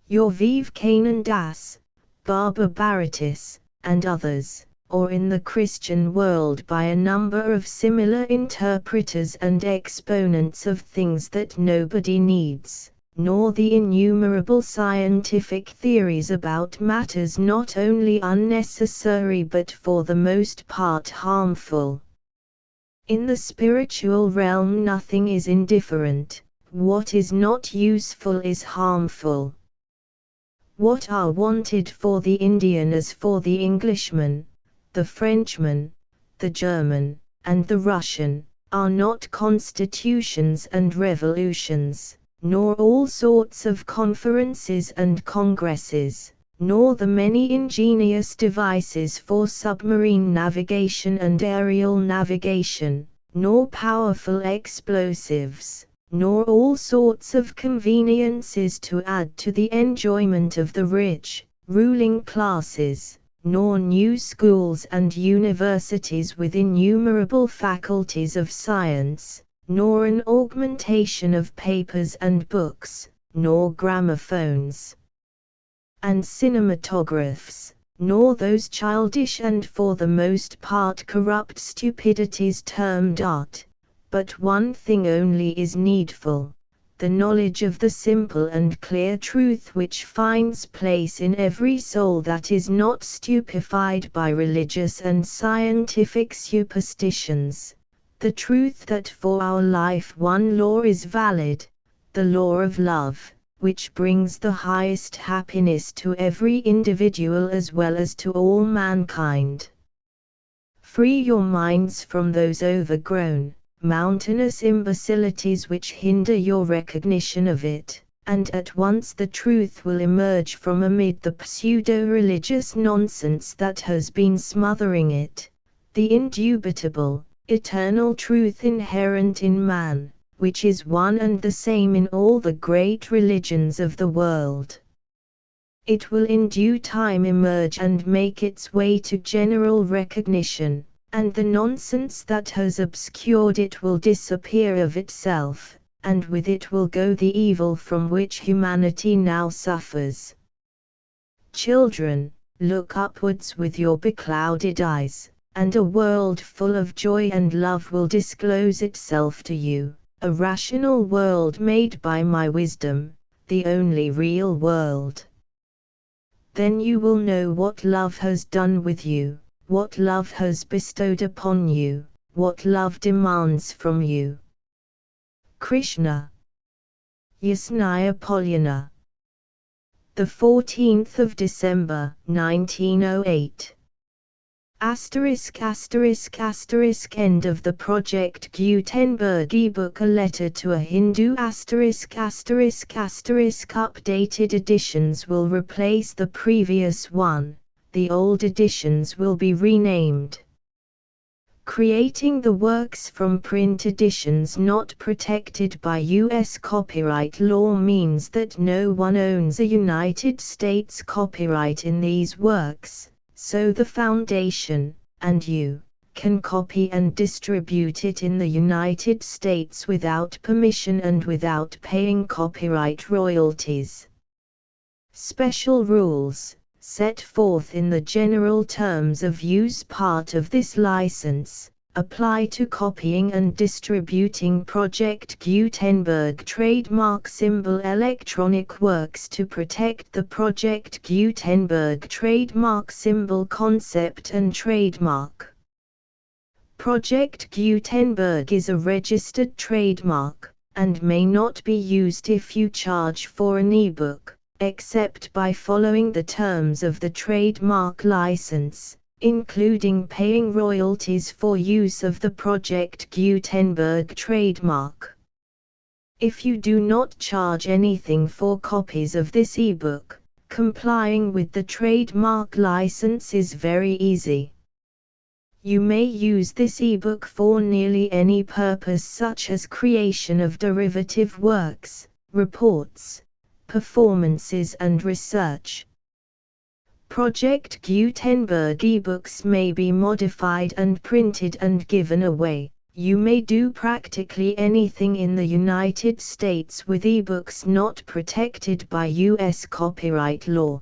your Vive Canon Das, Barber Baratis, and others, or in the Christian world by a number of similar interpreters and exponents of things that nobody needs, nor the innumerable scientific theories about matters not only unnecessary but for the most part harmful. In the spiritual realm nothing is indifferent, what is not useful is harmful. What are wanted for the Indian as for the Englishman, the Frenchman, the German, and the Russian, are not constitutions and revolutions, nor all sorts of conferences and congresses, nor the many ingenious devices for submarine navigation and aerial navigation, nor powerful explosives, nor all sorts of conveniences to add to the enjoyment of the rich, ruling classes, nor new schools and universities with innumerable faculties of science, nor an augmentation of papers and books, nor gramophones and cinematographs, nor those childish and for the most part corrupt stupidities termed art. But one thing only is needful, the knowledge of the simple and clear truth which finds place in every soul that is not stupefied by religious and scientific superstitions, the truth that for our life one law is valid, the law of love, which brings the highest happiness to every individual as well as to all mankind. Free your minds from those overgrown, mountainous imbecilities which hinder your recognition of it, and at once the truth will emerge from amid the pseudo-religious nonsense that has been smothering it, the indubitable, eternal truth inherent in man, which is one and the same in all the great religions of the world. It will in due time emerge and make its way to general recognition, and the nonsense that has obscured it will disappear of itself, and with it will go the evil from which humanity now suffers. Children, look upwards with your beclouded eyes, and a world full of joy and love will disclose itself to you, a rational world made by my wisdom, the only real world. Then you will know what love has done with you, what love has bestowed upon you, what love demands from you. Krishna. Yasnaya Polyana. The 14th of December, 1908. ****** End of the Project Gutenberg ebook. A letter to a Hindu. ***** Updated editions will replace the previous one, the old editions will be renamed. Creating the works from print editions not protected by U.S. copyright law means that no one owns a United States copyright in these works. So the Foundation, and you, can copy and distribute it in the United States without permission and without paying copyright royalties. Special rules, set forth in the general terms of use part of this license, apply to copying and distributing Project Gutenberg trademark symbol electronic works to protect the Project Gutenberg trademark symbol concept and trademark. Project Gutenberg is a registered trademark, and may not be used if you charge for an ebook, except by following the terms of the trademark license, including paying royalties for use of the Project Gutenberg trademark. If you do not charge anything for copies of this ebook, complying with the trademark license is very easy. You may use this ebook for nearly any purpose, such as creation of derivative works, reports, performances and research. Project Gutenberg ebooks may be modified and printed and given away. You may do practically anything in the United States with ebooks not protected by U.S. copyright law.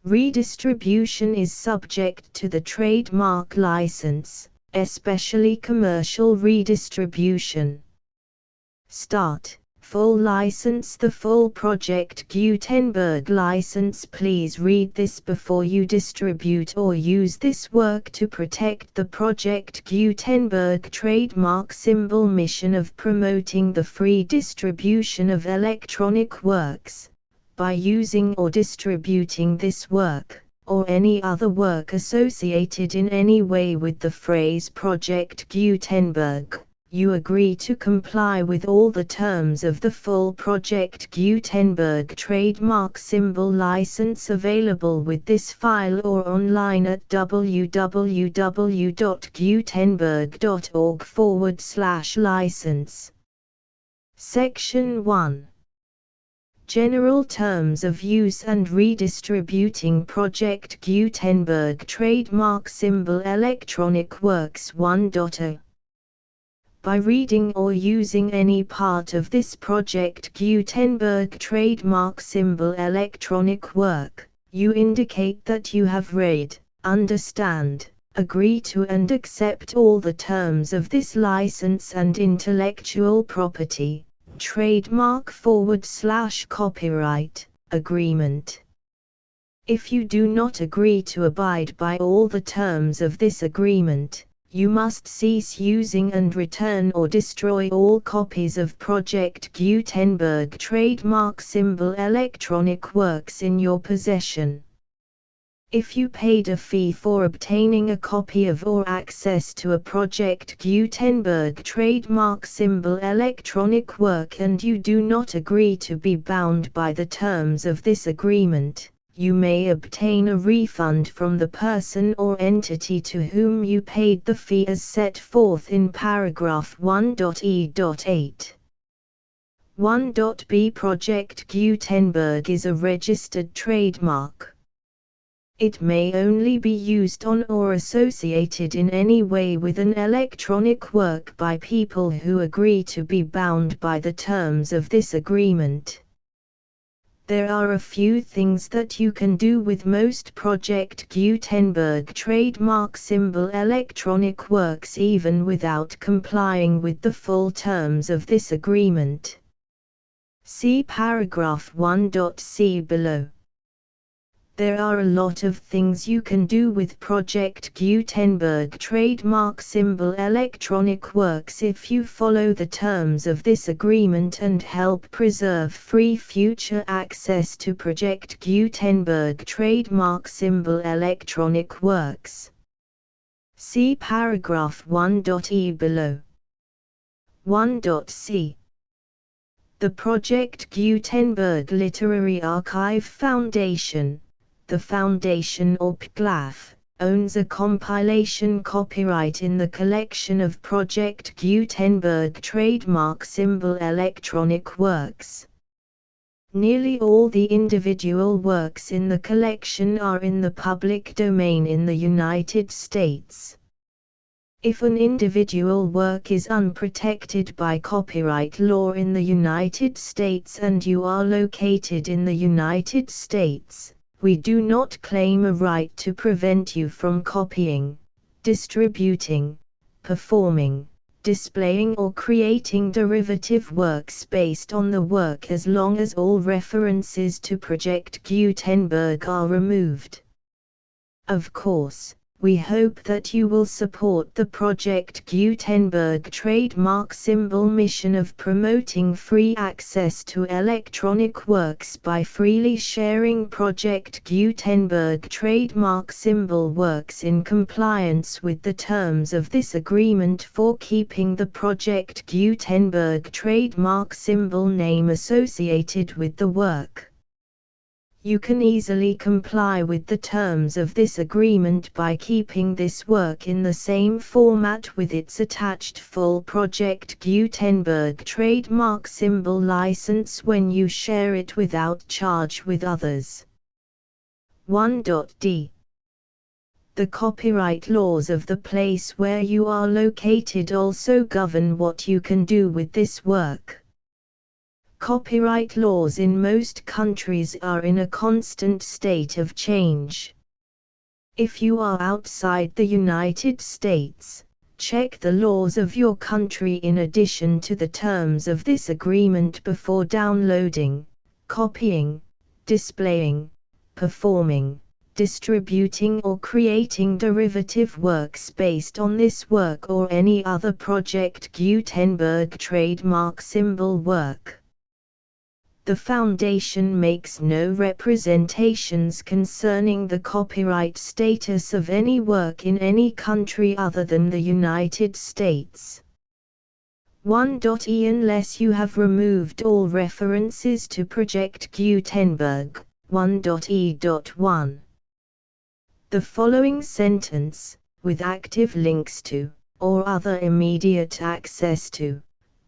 Redistribution is subject to the trademark license, especially commercial redistribution. Start. Full license. The full Project Gutenberg license. Please read this before you distribute or use this work to protect the Project Gutenberg trademark symbol mission of promoting the free distribution of electronic works. By using or distributing this work, or any other work associated in any way with the phrase Project Gutenberg, you agree to comply with all the terms of the full Project Gutenberg trademark symbol license available with this file or online at www.gutenberg.org/license. Section 1. General Terms of Use and Redistributing Project Gutenberg Trademark Symbol Electronic Works 1.0. By reading or using any part of this Project Gutenberg trademark symbol electronic work, you indicate that you have read, understand, agree to and accept all the terms of this license and intellectual property, trademark/copyright, agreement. If you do not agree to abide by all the terms of this agreement, you must cease using and return or destroy all copies of Project Gutenberg trademark symbol electronic works in your possession. If you paid a fee for obtaining a copy of or access to a Project Gutenberg trademark symbol electronic work and you do not agree to be bound by the terms of this agreement, you may obtain a refund from the person or entity to whom you paid the fee as set forth in paragraph 1.e.8. 1.b Project Gutenberg is a registered trademark. It may only be used on or associated in any way with an electronic work by people who agree to be bound by the terms of this agreement. There are a few things that you can do with most Project Gutenberg trademark symbol electronic works even without complying with the full terms of this agreement. See paragraph 1.c below. There are a lot of things you can do with Project Gutenberg trademark symbol electronic works if you follow the terms of this agreement and help preserve free future access to Project Gutenberg trademark symbol electronic works. See paragraph 1.e below. 1.c. The Project Gutenberg Literary Archive Foundation, the Foundation or PGLAF, owns a compilation copyright in the collection of Project Gutenberg trademark symbol electronic works. Nearly all the individual works in the collection are in the public domain in the United States. If an individual work is unprotected by copyright law in the United States and you are located in the United States, we do not claim a right to prevent you from copying, distributing, performing, displaying or creating derivative works based on the work as long as all references to Project Gutenberg are removed. Of course, we hope that you will support the Project Gutenberg trademark symbol mission of promoting free access to electronic works by freely sharing Project Gutenberg trademark symbol works in compliance with the terms of this agreement for keeping the Project Gutenberg trademark symbol name associated with the work. You can easily comply with the terms of this agreement by keeping this work in the same format with its attached full Project Gutenberg trademark symbol license when you share it without charge with others. 1.d. The copyright laws of the place where you are located also govern what you can do with this work. Copyright laws in most countries are in a constant state of change. If you are outside the United States, check the laws of your country in addition to the terms of this agreement before downloading, copying, displaying, performing, distributing or creating derivative works based on this work or any other Project Gutenberg trademark symbol work. The Foundation makes no representations concerning the copyright status of any work in any country other than the United States. 1.e. Unless you have removed all references to Project Gutenberg, 1.e.1. The following sentence, with active links to, or other immediate access to,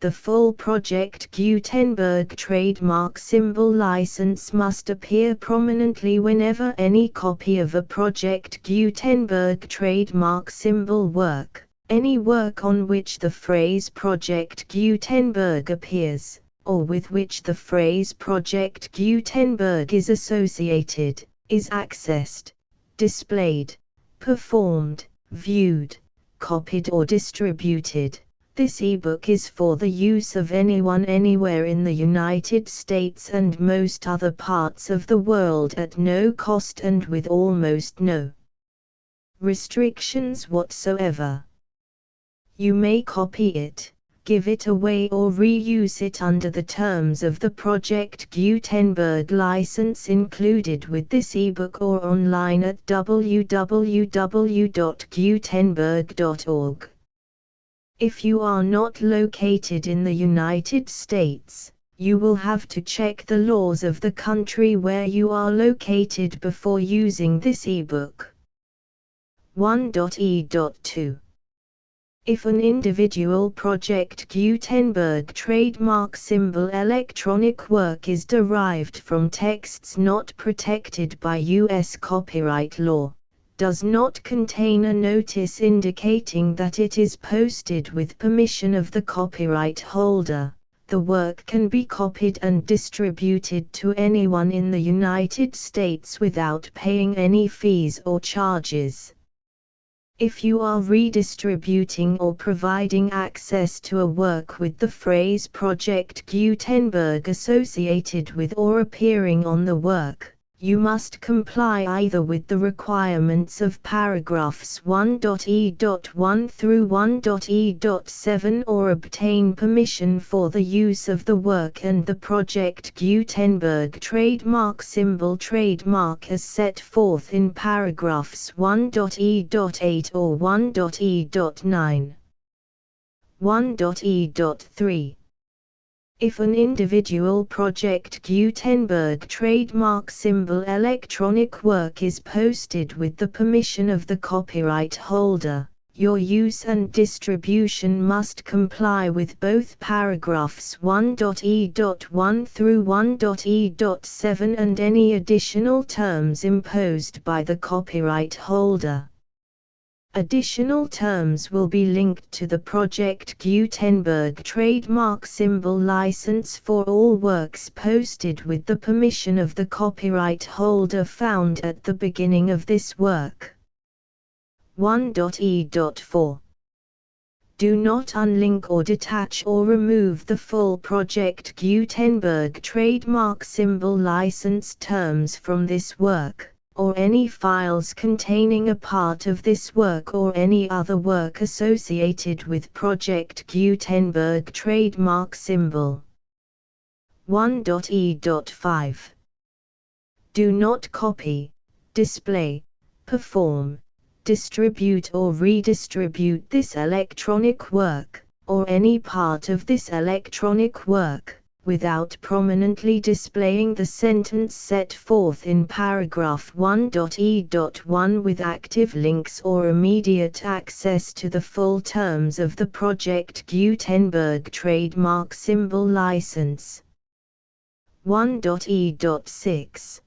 the full Project Gutenberg trademark symbol license must appear prominently whenever any copy of a Project Gutenberg trademark symbol work, any work on which the phrase Project Gutenberg appears, or with which the phrase Project Gutenberg is associated, is accessed, displayed, performed, viewed, copied or distributed. This ebook is for the use of anyone anywhere in the United States and most other parts of the world at no cost and with almost no restrictions whatsoever. You may copy it, give it away or reuse it under the terms of the Project Gutenberg license included with this ebook or online at www.gutenberg.org. If you are not located in the United States, you will have to check the laws of the country where you are located before using this ebook. 1.e.2. If an individual Project Gutenberg trademark symbol electronic work is derived from texts not protected by U.S. copyright law, does not contain a notice indicating that it is posted with permission of the copyright holder, the work can be copied and distributed to anyone in the United States without paying any fees or charges. If you are redistributing or providing access to a work with the phrase Project Gutenberg associated with or appearing on the work, you must comply either with the requirements of paragraphs 1.e.1 through 1.e.7 or obtain permission for the use of the work and the Project Gutenberg trademark symbol trademark as set forth in paragraphs 1.e.8 or 1.e.9. 1.e.3. If an individual Project Gutenberg trademark symbol electronic work is posted with the permission of the copyright holder, your use and distribution must comply with both paragraphs 1.e.1 through 1.e.7 and any additional terms imposed by the copyright holder. Additional terms will be linked to the Project Gutenberg trademark symbol license for all works posted with the permission of the copyright holder found at the beginning of this work. 1.e.4. Do not unlink or detach or remove the full Project Gutenberg trademark symbol license terms from this work, or any files containing a part of this work or any other work associated with Project Gutenberg trademark symbol. 1.e.5. Do not copy, display, perform, distribute or redistribute this electronic work, or any part of this electronic work, without prominently displaying the sentence set forth in paragraph 1.e.1 with active links or immediate access to the full terms of the Project Gutenberg trademark symbol license. 1.e.6.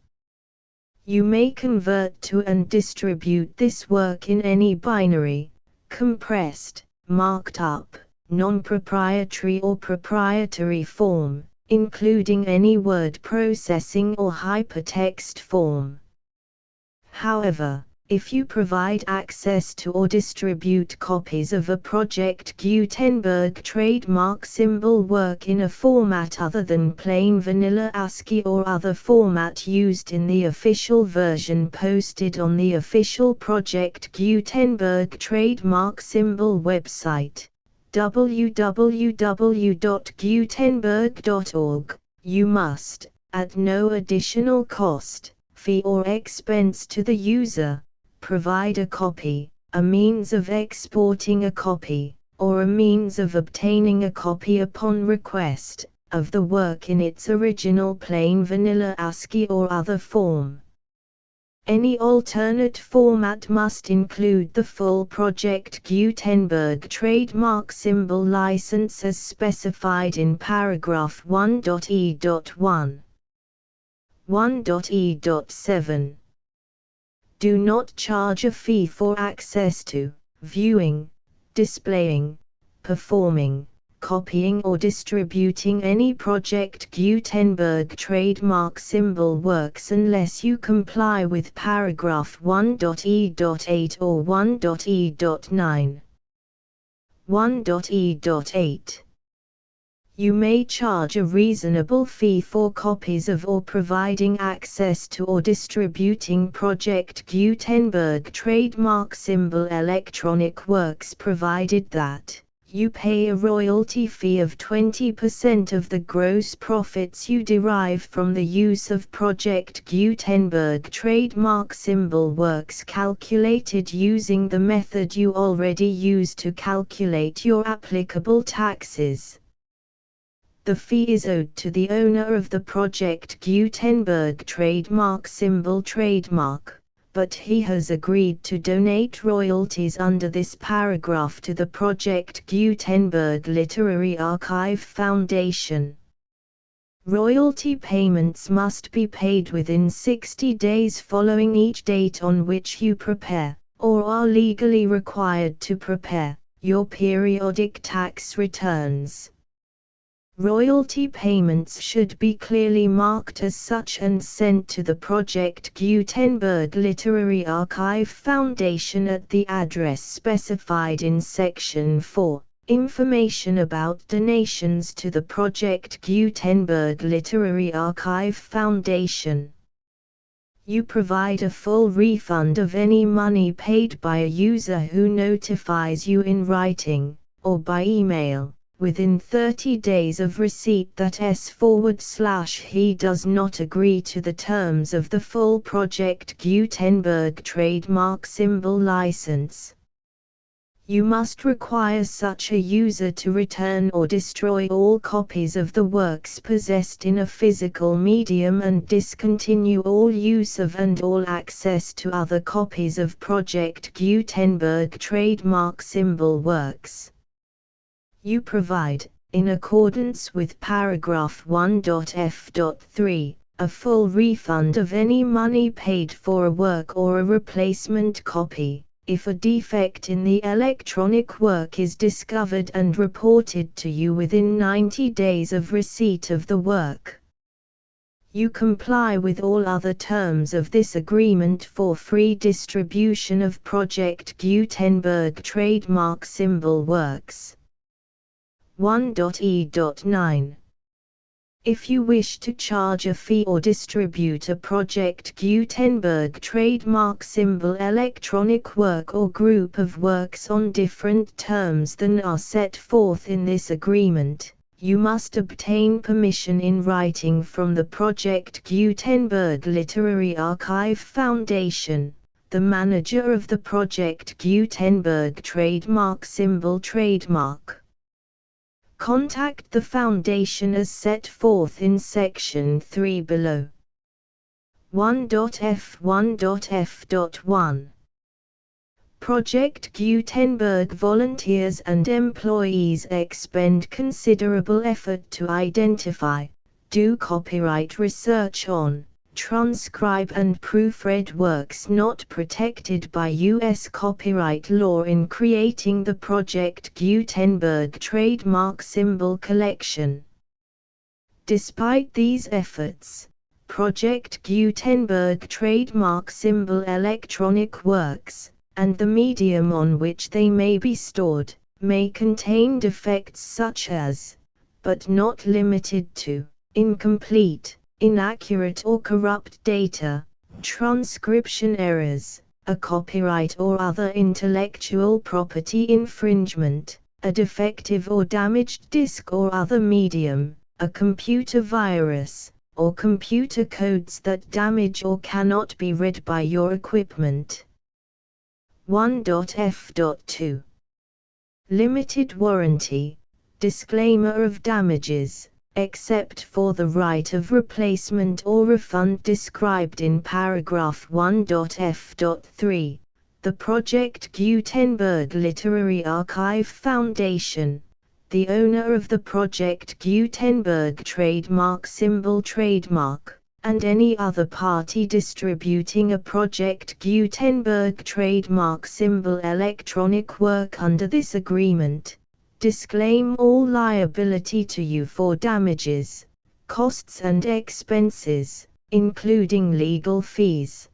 You may convert to and distribute this work in any binary, compressed, marked up, non-proprietary or proprietary form, including any word processing or hypertext form. However, if you provide access to or distribute copies of a Project Gutenberg trademark symbol work in a format other than plain vanilla ASCII or other format used in the official version posted on the official Project Gutenberg trademark symbol website, www.gutenberg.org, you must, at no additional cost, fee or expense to the user, provide a copy, a means of exporting a copy, or a means of obtaining a copy upon request, of the work in its original plain vanilla ASCII or other form. Any alternate format must include the full Project Gutenberg trademark symbol license as specified in paragraph 1.e.1. 1.e.7. Do not charge a fee for access to, viewing, displaying, performing, copying or distributing any Project Gutenberg trademark symbol works unless you comply with paragraph 1.e.8 or 1.e.9. 1.e.8. You may charge a reasonable fee for copies of or providing access to or distributing Project Gutenberg trademark symbol electronic works provided that you pay a royalty fee of 20% of the gross profits you derive from the use of Project Gutenberg trademark symbol works calculated using the method you already use to calculate your applicable taxes. The fee is owed to the owner of the Project Gutenberg trademark symbol trademark, but he has agreed to donate royalties under this paragraph to the Project Gutenberg Literary Archive Foundation. Royalty payments must be paid within 60 days following each date on which you prepare, or are legally required to prepare, your periodic tax returns. Royalty payments should be clearly marked as such and sent to the Project Gutenberg Literary Archive Foundation at the address specified in Section 4, Information about donations to the Project Gutenberg Literary Archive Foundation. You provide a full refund of any money paid by a user who notifies you in writing, or by email, within 30 days of receipt that he does not agree to the terms of the full Project Gutenberg trademark symbol license. You must require such a user to return or destroy all copies of the works possessed in a physical medium and discontinue all use of and all access to other copies of Project Gutenberg trademark symbol works. You provide, in accordance with paragraph 1.f.3, a full refund of any money paid for a work or a replacement copy, if a defect in the electronic work is discovered and reported to you within 90 days of receipt of the work. You comply with all other terms of this agreement for free distribution of Project Gutenberg trademark symbol works. 1.e.9. If you wish to charge a fee or distribute a Project Gutenberg trademark symbol electronic work or group of works on different terms than are set forth in this agreement, you must obtain permission in writing from the Project Gutenberg Literary Archive Foundation, the manager of the Project Gutenberg trademark symbol trademark. Contact the Foundation as set forth in Section 3 below. 1.f1.f.1 Project Gutenberg volunteers and employees expend considerable effort to identify, do copyright research on, transcribe and proofread works not protected by U.S. copyright law in creating the Project Gutenberg trademark symbol collection. Despite these efforts, Project Gutenberg trademark symbol electronic works, and the medium on which they may be stored, may contain defects such as, but not limited to, incomplete, inaccurate or corrupt data, transcription errors, a copyright or other intellectual property infringement, a defective or damaged disk or other medium, a computer virus, or computer codes that damage or cannot be read by your equipment. 1.f.2 Limited warranty, disclaimer of damages, except for the right of replacement or refund described in paragraph 1.f.3, the Project Gutenberg Literary Archive Foundation, the owner of the Project Gutenberg trademark symbol trademark, and any other party distributing a Project Gutenberg trademark symbol electronic work under this agreement, disclaim all liability to you for damages, costs and expenses, including legal fees.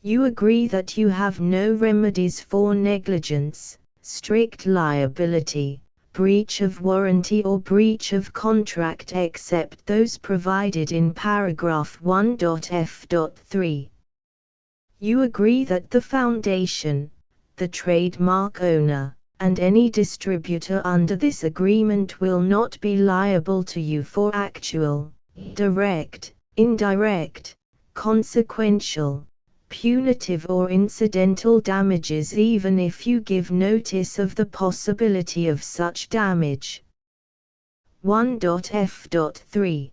You agree that you have no remedies for negligence, strict liability, breach of warranty or breach of contract except those provided in paragraph 1.f.3. You agree that the Foundation, the trademark owner, and any distributor under this agreement will not be liable to you for actual, direct, indirect, consequential, punitive or incidental damages even if you give notice of the possibility of such damage. 1.f.3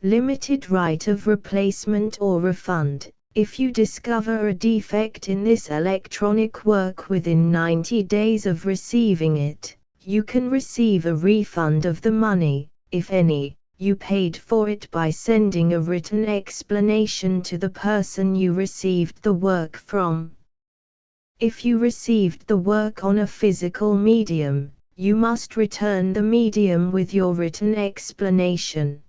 Limited right of replacement or refund. If you discover a defect in this electronic work within 90 days of receiving it, you can receive a refund of the money, if any, you paid for it by sending a written explanation to the person you received the work from. If you received the work on a physical medium, you must return the medium with your written explanation.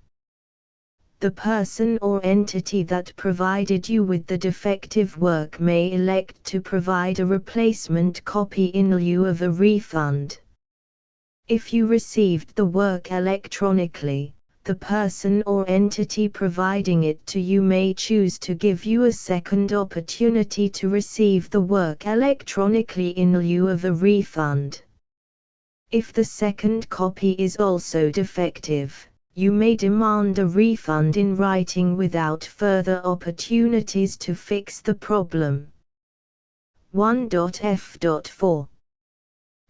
The person or entity that provided you with the defective work may elect to provide a replacement copy in lieu of a refund. If you received the work electronically, the person or entity providing it to you may choose to give you a second opportunity to receive the work electronically in lieu of a refund. If the second copy is also defective, you may demand a refund in writing without further opportunities to fix the problem. 1.f.4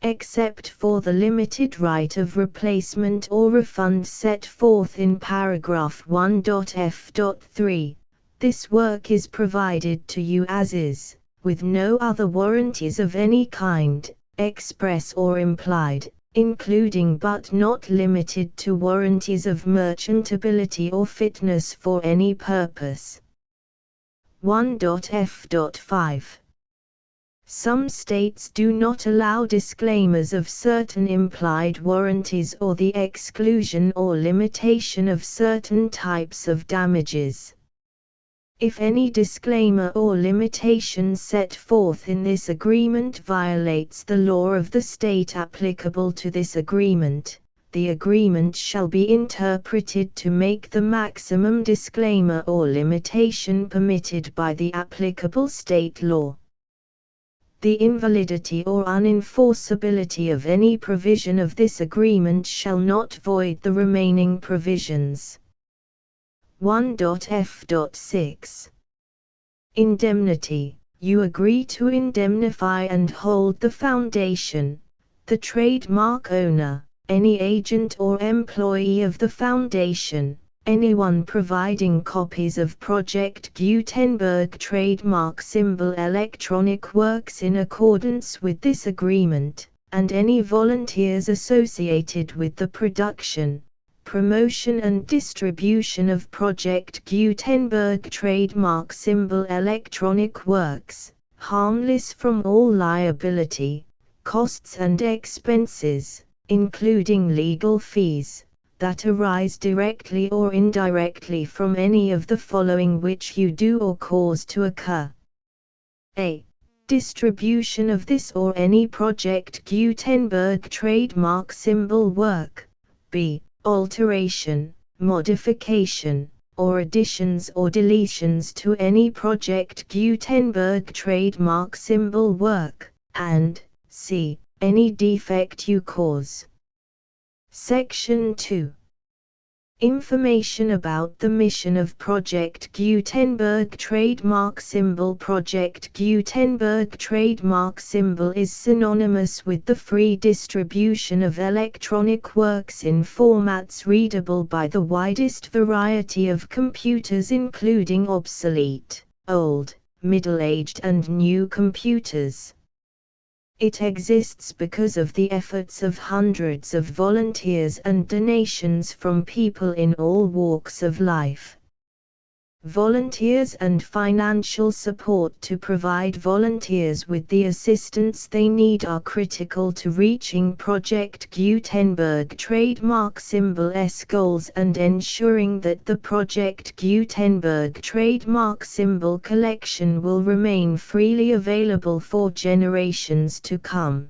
Except for the limited right of replacement or refund set forth in paragraph 1.f.3, this work is provided to you as is, with no other warranties of any kind, express or implied, including but not limited to warranties of merchantability or fitness for any purpose. 1.f.5 Some states do not allow disclaimers of certain implied warranties or the exclusion or limitation of certain types of damages. If any disclaimer or limitation set forth in this agreement violates the law of the state applicable to this agreement, the agreement shall be interpreted to make the maximum disclaimer or limitation permitted by the applicable state law. The invalidity or unenforceability of any provision of this agreement shall not void the remaining provisions. 1.f.6 Indemnity. You agree to indemnify and hold the Foundation, the trademark owner, any agent or employee of the Foundation, anyone providing copies of Project Gutenberg trademark symbol electronic works in accordance with this agreement, and any volunteers associated with the production, promotion and distribution of Project Gutenberg trademark symbol electronic works, harmless from all liability, costs and expenses, including legal fees, that arise directly or indirectly from any of the following which you do or cause to occur. A. Distribution of this or any Project Gutenberg trademark symbol work. B. Alteration, modification, or additions or deletions to any Project Gutenberg trademark symbol work, and C. Any defect you cause. Section 2. Information about the mission of Project Gutenberg trademark symbol. Project Gutenberg trademark symbol is synonymous with the free distribution of electronic works in formats readable by the widest variety of computers, including obsolete, old, middle-aged and new computers. It exists because of the efforts of hundreds of volunteers and donations from people in all walks of life. Volunteers and financial support to provide volunteers with the assistance they need are critical to reaching Project Gutenberg trademark symbol's goals and ensuring that the Project Gutenberg trademark symbol collection will remain freely available for generations to come.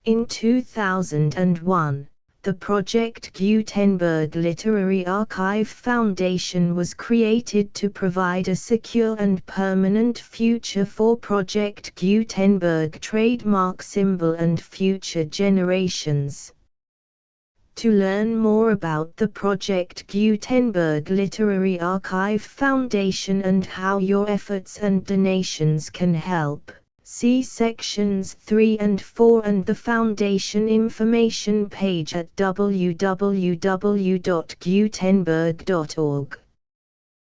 In 2001, the Project Gutenberg Literary Archive Foundation was created to provide a secure and permanent future for Project Gutenberg trademark symbol and future generations. To learn more about the Project Gutenberg Literary Archive Foundation and how your efforts and donations can help, see sections 3 and 4 and the Foundation information page at www.gutenberg.org.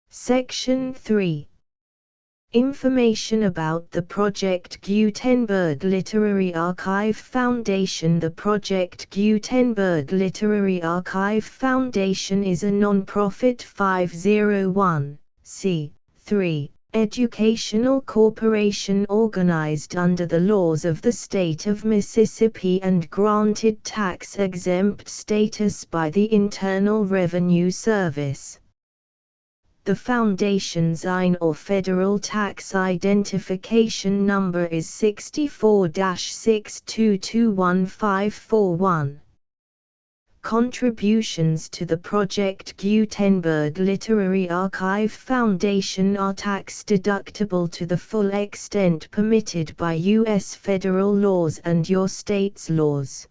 Section 3. Information about the Project Gutenberg Literary Archive Foundation. The Project Gutenberg Literary Archive Foundation is a non-profit 501(c)(3) educational corporation organized under the laws of the state of Mississippi and granted tax-exempt status by the Internal Revenue Service. The Foundation's IN or Federal Tax Identification Number is 64-6221541. Contributions to the Project Gutenberg Literary Archive Foundation are tax-deductible to the full extent permitted by U.S. federal laws and your state's laws.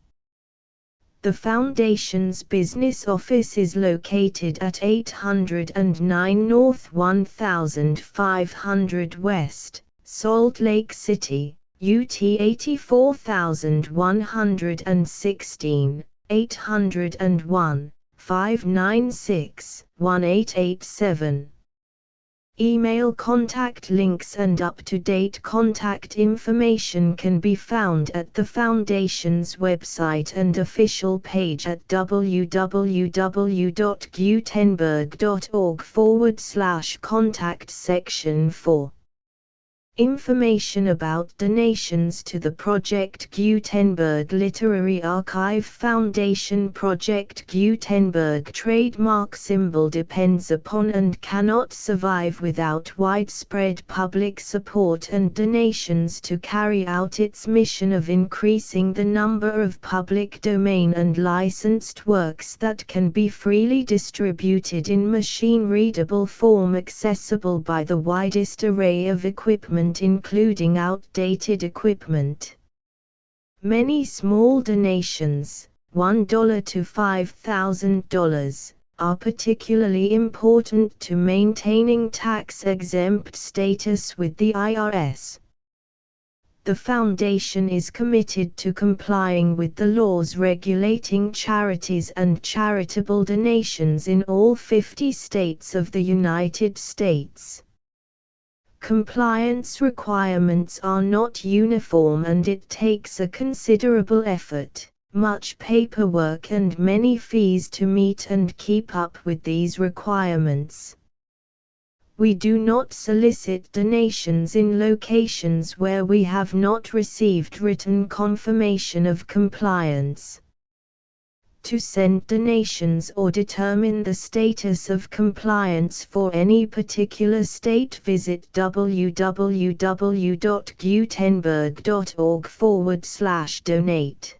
The Foundation's business office is located at 809 North 1500 West, Salt Lake City, UT 84116, 801-596-1887. Email contact links and up-to-date contact information can be found at the Foundation's website and official page at www.gutenberg.org/contact section 4. Information about donations to the Project Gutenberg Literary Archive Foundation. Project Gutenberg trademark symbol depends upon and cannot survive without widespread public support and donations to carry out its mission of increasing the number of public domain and licensed works that can be freely distributed in machine-readable form accessible by the widest array of equipment, including outdated equipment. Many small donations, $1 to $5,000, are particularly important to maintaining tax-exempt status with the IRS. The Foundation is committed to complying with the laws regulating charities and charitable donations in all 50 states of the United States. Compliance requirements are not uniform and it takes a considerable effort, much paperwork and many fees to meet and keep up with these requirements. We do not solicit donations in locations where we have not received written confirmation of compliance. To send donations or determine the status of compliance for any particular state, visit www.gutenberg.org/donate.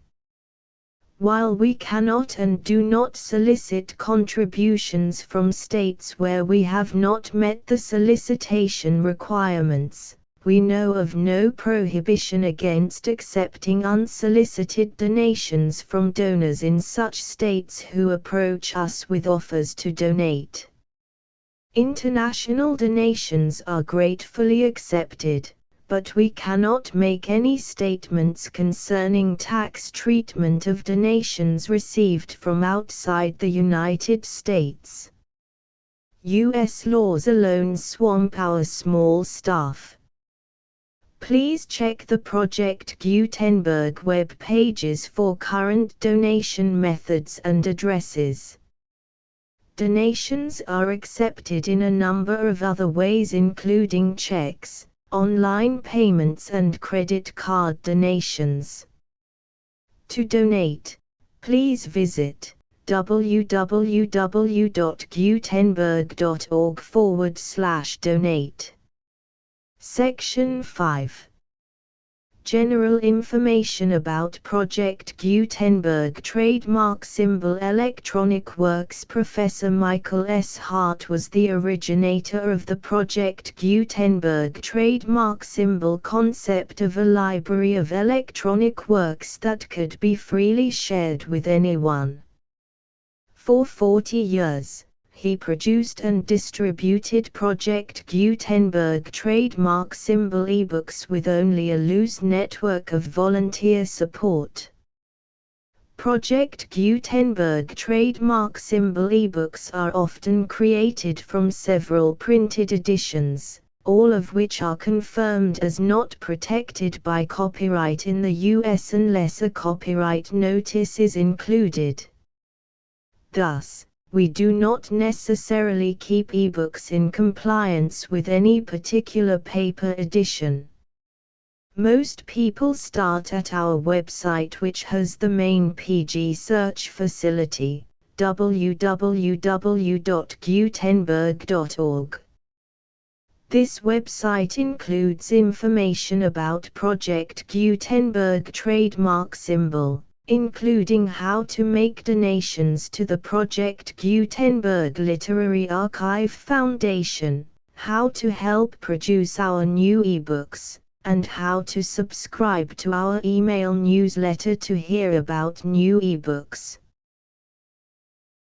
While we cannot and do not solicit contributions from states where we have not met the solicitation requirements, we know of no prohibition against accepting unsolicited donations from donors in such states who approach us with offers to donate. International donations are gratefully accepted, but we cannot make any statements concerning tax treatment of donations received from outside the United States. U.S. laws alone swamp our small staff. Please check the Project Gutenberg web pages for current donation methods and addresses. Donations are accepted in a number of other ways, including checks, online payments and credit card donations. To donate, please visit www.gutenberg.org/donate. Section 5. General information about Project Gutenberg trademark symbol Electronic Works. Professor Michael S. Hart was the originator of the Project Gutenberg trademark symbol concept of a library of electronic works that could be freely shared with anyone. For 40 years, he produced and distributed Project Gutenberg trademark symbol ebooks with only a loose network of volunteer support. Project Gutenberg trademark symbol ebooks are often created from several printed editions, all of which are confirmed as not protected by copyright in the US unless a copyright notice is included. Thus, we do not necessarily keep ebooks in compliance with any particular paper edition. Most people start at our website, which has the main PG search facility, www.gutenberg.org. This website includes information about Project Gutenberg trademark symbol, including how to make donations to the Project Gutenberg Literary Archive Foundation, how to help produce our new ebooks, and how to subscribe to our email newsletter to hear about new ebooks.